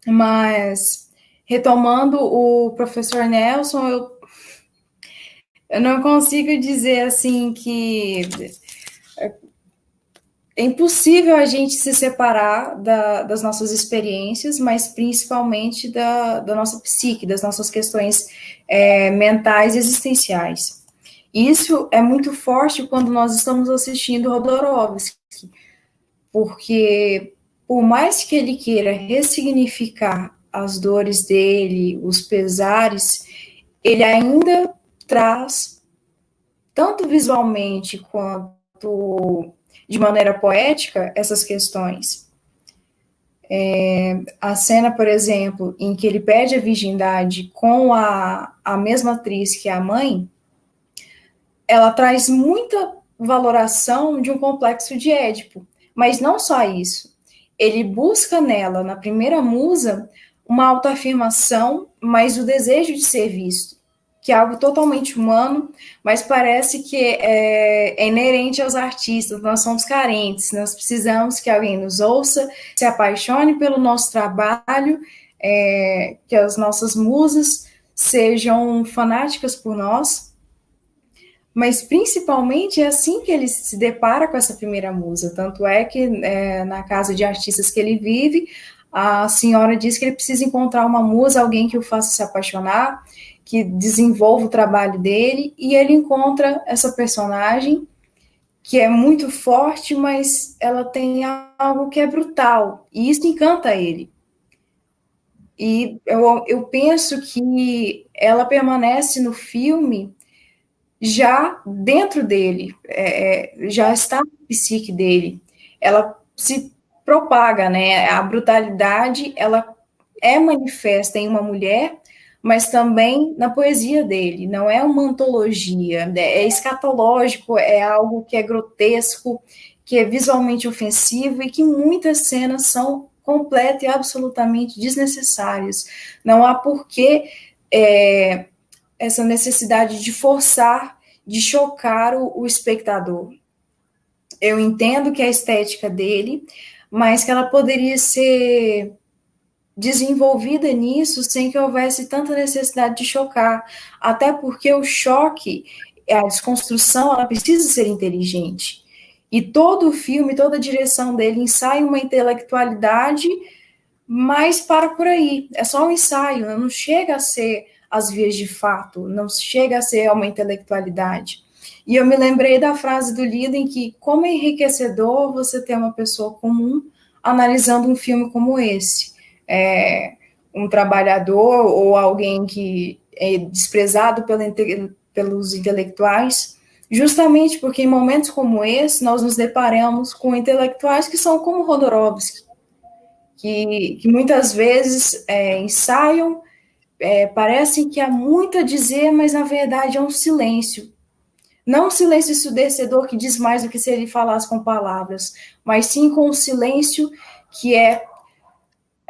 Mas, retomando o professor Nelson, eu não consigo dizer assim que é impossível a gente se separar das nossas experiências, mas principalmente da nossa psique, das nossas questões mentais e existenciais. Isso é muito forte quando nós estamos assistindo Jodorowsky, porque por mais que ele queira ressignificar as dores dele, os pesares, ele ainda traz, tanto visualmente quanto de maneira poética, essas questões. A cena, por exemplo, em que ele perde a virgindade com a mesma atriz que a mãe, ela traz muita valoração de um complexo de Édipo. Mas não só isso. Ele busca nela, na primeira musa, uma autoafirmação, mas o desejo de ser visto, que é algo totalmente humano, mas parece que é inerente aos artistas. Nós somos carentes, nós precisamos que alguém nos ouça, se apaixone pelo nosso trabalho, que as nossas musas sejam fanáticas por nós. Mas, principalmente, é assim que ele se depara com essa primeira musa. Tanto é que, na casa de artistas que ele vive, a senhora diz que ele precisa encontrar uma musa, alguém que o faça se apaixonar, que desenvolva o trabalho dele, e ele encontra essa personagem, que é muito forte, mas ela tem algo que é brutal, e isso encanta ele. E eu penso que ela permanece no filme já dentro dele, já está na psique dele, ela se propaga, né? A brutalidade, ela é manifesta em uma mulher, mas também na poesia dele. Não é uma antologia, é escatológico, é algo que é grotesco, que é visualmente ofensivo e que muitas cenas são completas e absolutamente desnecessárias. Não há porquê essa necessidade de forçar, de chocar o espectador. Eu entendo que é a estética dele, mas que ela poderia ser desenvolvida nisso sem que houvesse tanta necessidade de chocar. Até porque o choque, a desconstrução, ela precisa ser inteligente. E todo o filme, toda a direção dele ensaia uma intelectualidade, mas para por aí. É só um ensaio, não chega a ser as vias de fato, não chega a ser uma intelectualidade. E eu me lembrei da frase do Linden que, como é enriquecedor você ter uma pessoa comum analisando um filme como esse. Um trabalhador ou alguém que é desprezado pelos intelectuais, justamente porque em momentos como esse nós nos deparamos com intelectuais que são como Jodorowsky, que muitas vezes ensaiam, parecem que há muito a dizer, mas na verdade é um silêncio. Não um silêncio ensurdecedor que diz mais do que se ele falasse com palavras, mas sim com um silêncio que é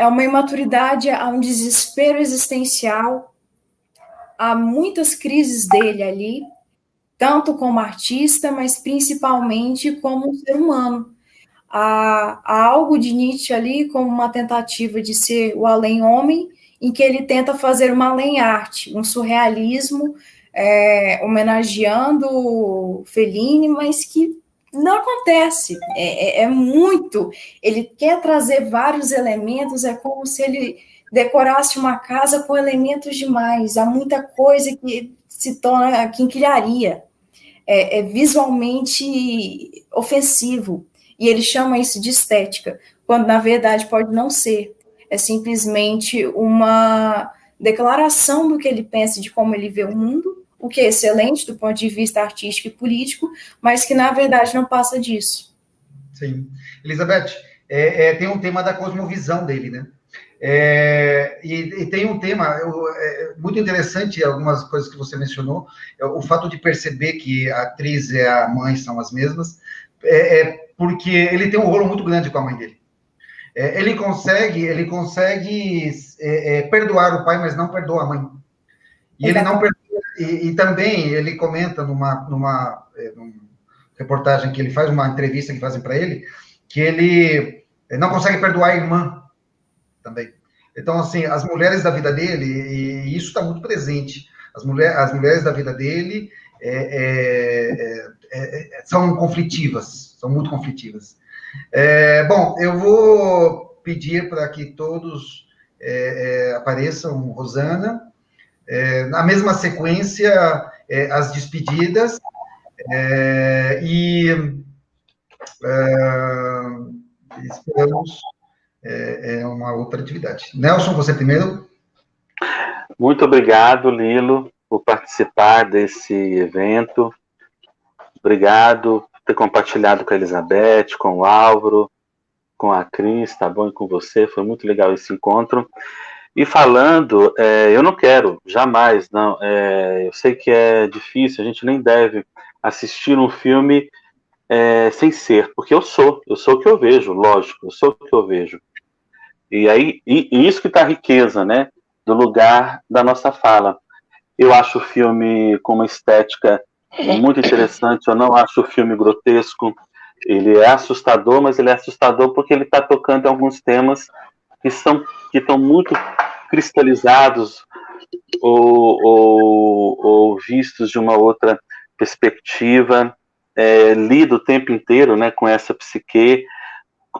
uma imaturidade, há um desespero existencial, há muitas crises dele ali, tanto como artista, mas principalmente como um ser humano. Há algo de Nietzsche ali como uma tentativa de ser o além-homem, em que ele tenta fazer uma além-arte, um surrealismo, homenageando Fellini, mas que não acontece, é muito. Ele quer trazer vários elementos, é como se ele decorasse uma casa com elementos demais, há muita coisa que se torna quinquilharia, é visualmente ofensivo, e ele chama isso de estética, quando na verdade pode não ser, é simplesmente uma declaração do que ele pensa, de como ele vê o mundo, o que é excelente do ponto de vista artístico e político, mas que, na verdade, não passa disso. Sim. Elizabeth, tem um tema da cosmovisão dele, né? E tem um tema muito interessante, algumas coisas que você mencionou, o fato de perceber que a atriz e a mãe são as mesmas, porque ele tem um rolo muito grande com a mãe dele. Ele consegue perdoar o pai, mas não perdoa a mãe. E ele não perdoa. E também ele comenta numa reportagem que ele faz, uma entrevista que fazem para ele, que ele não consegue perdoar a irmã também. Então, assim, as mulheres da vida dele, e isso está muito presente, as mulheres da vida dele são conflitivas, são muito conflitivas. Bom, eu vou pedir para que todos apareçam, Rosana, na mesma sequência, as despedidas, e esperamos uma outra atividade. Nelson, você primeiro. Muito obrigado, Lilo, por participar desse evento. Obrigado por ter compartilhado com a Elizabeth, com o Álvaro, com a Cris, tá bom? E com você, foi muito legal esse encontro. E falando, eu não quero, jamais, não, eu sei que é difícil, a gente nem deve assistir um filme sem ser, porque eu sou o que eu vejo, lógico, eu sou o que eu vejo. E aí, e isso que está a riqueza, né, do lugar da nossa fala. Eu acho o filme com uma estética muito interessante, eu não acho o filme grotesco, ele é assustador, mas ele é assustador porque ele está tocando em alguns temas que estão muito cristalizados ou vistos de uma outra perspectiva, lido o tempo inteiro, né, com essa psique,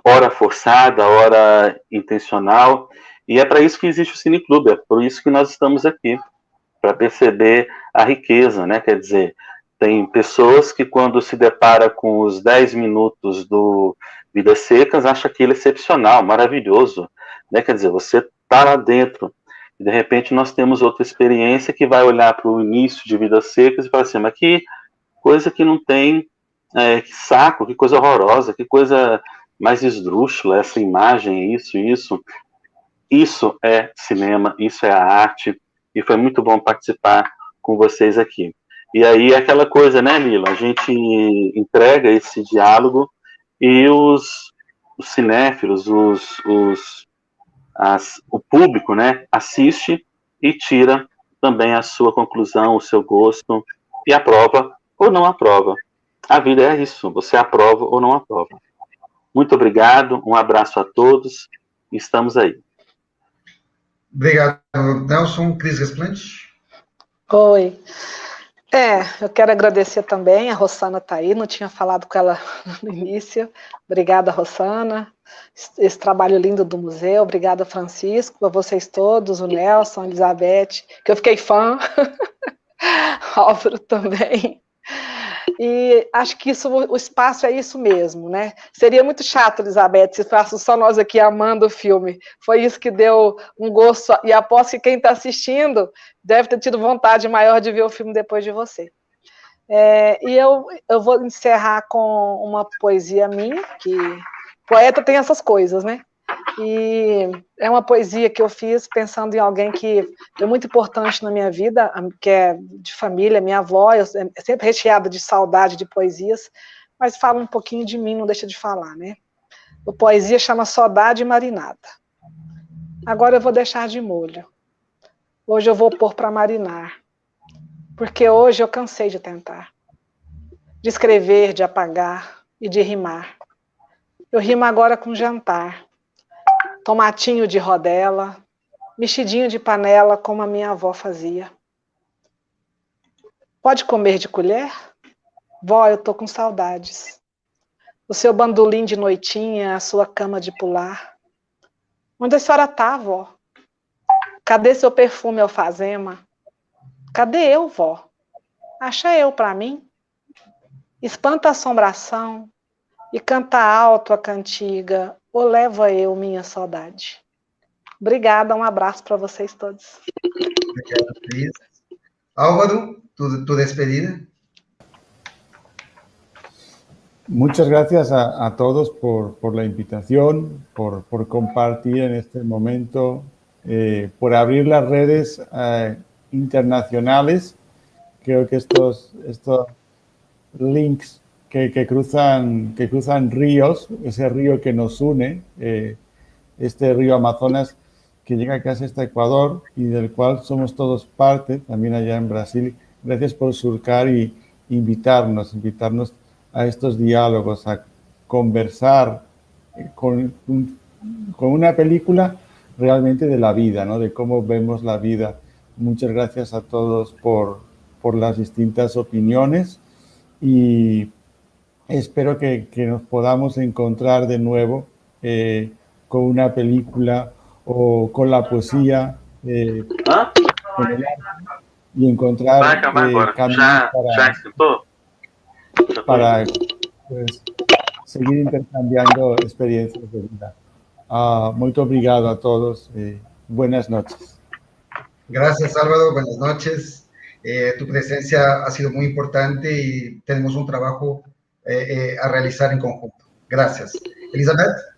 ora forçada, ora intencional, e é para isso que existe o Cineclube, é por isso que nós estamos aqui, para perceber a riqueza, né, quer dizer, tem pessoas que quando se depara com os 10 minutos do Vidas Secas, acha aquilo excepcional, maravilhoso, né? Quer dizer, você está lá dentro, e de repente nós temos outra experiência que vai olhar para o início de Vidas Secas e falar assim, mas que coisa que não tem, que saco, que coisa horrorosa, que coisa mais esdrúxula, essa imagem, isso é cinema, isso é a arte, e foi muito bom participar com vocês aqui. E aí aquela coisa, né, Lila? A gente entrega esse diálogo e os cinéfilos, o público, né, assiste e tira também a sua conclusão, o seu gosto, e aprova ou não aprova. A vida é isso, você aprova ou não aprova. Muito obrigado, um abraço a todos, estamos aí. Obrigado, Nelson. Cris Resplante. Oi. Eu quero agradecer também, a Rosana está aí, não tinha falado com ela no início. Obrigada, Rosana, esse trabalho lindo do museu. Obrigada, Francisco, a vocês todos, o Nelson, a Elizabeth, que eu fiquei fã, Álvaro também. E acho que o espaço é isso mesmo, né? Seria muito chato, Elizabeth, se fosse só nós aqui amando o filme. Foi isso que deu um gosto, e aposto que quem está assistindo deve ter tido vontade maior de ver o filme depois de você. E eu vou encerrar com uma poesia minha, que poeta tem essas coisas, né? E é uma poesia que eu fiz pensando em alguém que é muito importante na minha vida, que é de família, minha avó, é sempre recheada de saudade de poesias, mas fala um pouquinho de mim, não deixa de falar, né? A poesia chama Saudade Marinada. Agora eu vou deixar de molho. Hoje eu vou pôr para marinar, porque hoje eu cansei de tentar, de escrever, de apagar e de rimar. Eu rimo agora com jantar, tomatinho de rodela, mexidinho de panela, como a minha avó fazia. Pode comer de colher? Vó, eu tô com saudades. O seu bandolim de noitinha, a sua cama de pular. Onde a senhora tá, vó? Cadê seu perfume, alfazema? Cadê eu, vó? Acha eu pra mim? Espanta a assombração e canta alto a cantiga, ou leva eu minha saudade. Obrigada, um abraço para vocês todos. Obrigado, Cris. Álvaro, tu despedida. Muchas gracias a todos por la invitación, por compartir en este momento, por abrir las redes internacionales. Creo que estos links que cruzan ríos, ese río que nos une, este río Amazonas que llega casi hasta Ecuador y del cual somos todos parte, también allá en Brasil. Gracias por surcar y invitarnos a estos diálogos, a conversar con una película realmente de la vida, ¿no? De cómo vemos la vida. Muchas gracias a todos por las distintas opiniones y espero que nos podamos encontrar de nuevo con una película o con la poesía y encontrar caminos para pues, seguir intercambiando experiencias de vida. Muy obrigado a todos. Buenas noches. Gracias, Álvaro. Buenas noches. Tu presencia ha sido muy importante y tenemos un trabajo a realizar en conjunto. Gracias. Elizabeth?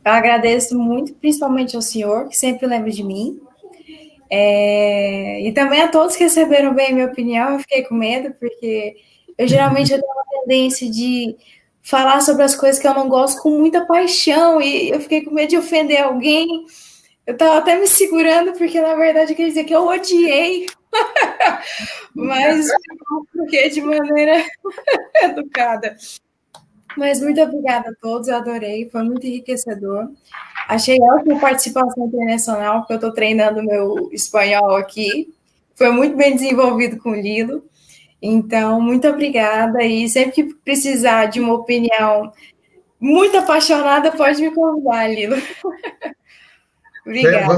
Eu agradeço muito, principalmente ao senhor, que sempre lembra de mim. E também a todos que receberam bem a minha opinião. Eu fiquei com medo, porque eu geralmente tenho uma tendência de falar sobre as coisas que eu não gosto com muita paixão, e eu fiquei com medo de ofender alguém. Eu estava até me segurando, porque na verdade quer dizer que eu odiei, mas porque de maneira educada. Mas muito obrigada a todos, eu adorei, foi muito enriquecedor. Achei ótima participação internacional, porque eu estou treinando meu espanhol aqui. Foi muito bem desenvolvido com o Lilo. Então, muito obrigada. E sempre que precisar de uma opinião muito apaixonada, pode me convidar, Lilo. Obrigada.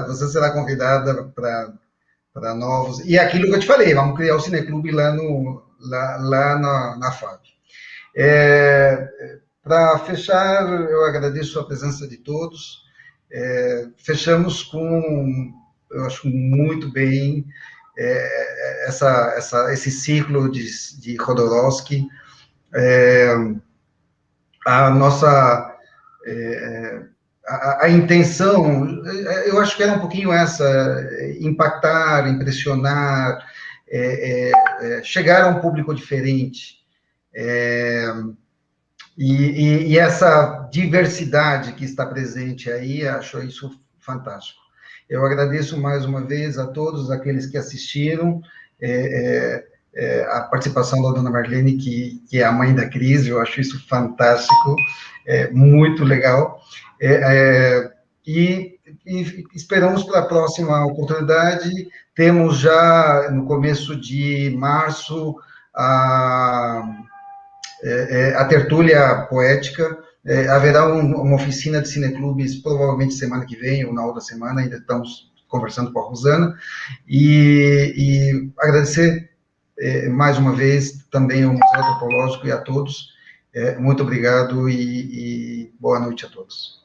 Você será convidada para novos... E aquilo que eu te falei, vamos criar o Cineclube lá na FAB. Para fechar, eu agradeço a presença de todos. Fechamos com, eu acho muito bem, esse ciclo de Jodorowsky. a intenção, eu acho que era um pouquinho essa, impactar, impressionar, chegar a um público diferente. E essa diversidade que está presente aí, acho isso fantástico. Eu agradeço mais uma vez a todos aqueles que assistiram, a participação da dona Marlene, que é a mãe da Cris, eu acho isso fantástico, muito legal. E esperamos para a próxima oportunidade. Temos já, no começo de março, a tertúlia poética. Haverá uma oficina de cineclubes, provavelmente semana que vem ou na outra semana, ainda estamos conversando com a Rosana, e agradecer mais uma vez também ao Museu Antropológico e a todos. Muito obrigado e boa noite a todos.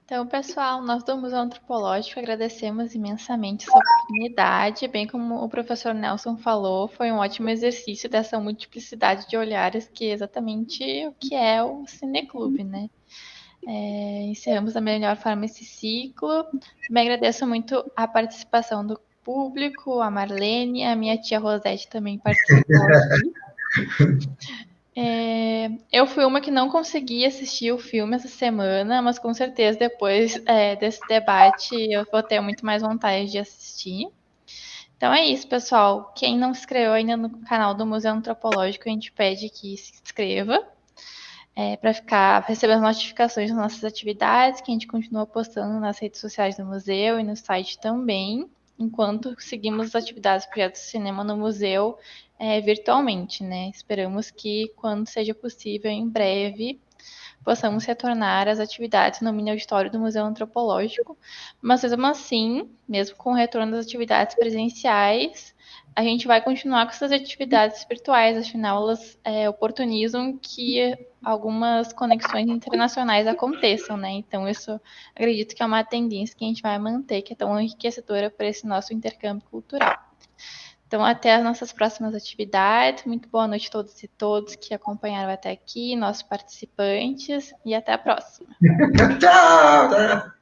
Então, pessoal, nós do Museu Antropológico agradecemos imensamente essa oportunidade, bem como o professor Nelson falou, foi um ótimo exercício dessa multiplicidade de olhares, que é exatamente o que é o Cineclube, né? Encerramos da melhor forma esse ciclo. Também agradeço muito a participação do público, a Marlene, a minha tia Rosete também participou aqui. Eu fui uma que não consegui assistir o filme essa semana, mas com certeza depois desse debate eu vou ter muito mais vontade de assistir. Então é isso, pessoal. Quem não se inscreveu ainda no canal do Museu Antropológico, a gente pede que se inscreva para receber as notificações das nossas atividades, que a gente continua postando nas redes sociais do museu e no site também, enquanto seguimos as atividades do projeto de cinema no museu virtualmente, né? Esperamos que, quando seja possível, em breve, possamos retornar às atividades no mini auditório do Museu Antropológico, mas mesmo assim, mesmo com o retorno das atividades presenciais, a gente vai continuar com essas atividades virtuais, afinal elas oportunizam que algumas conexões internacionais aconteçam, né? Então isso acredito que é uma tendência que a gente vai manter, que é tão enriquecedora para esse nosso intercâmbio cultural. Então, até as nossas próximas atividades. Muito boa noite a todos e todas que acompanharam até aqui, nossos participantes, e até a próxima. Tchau!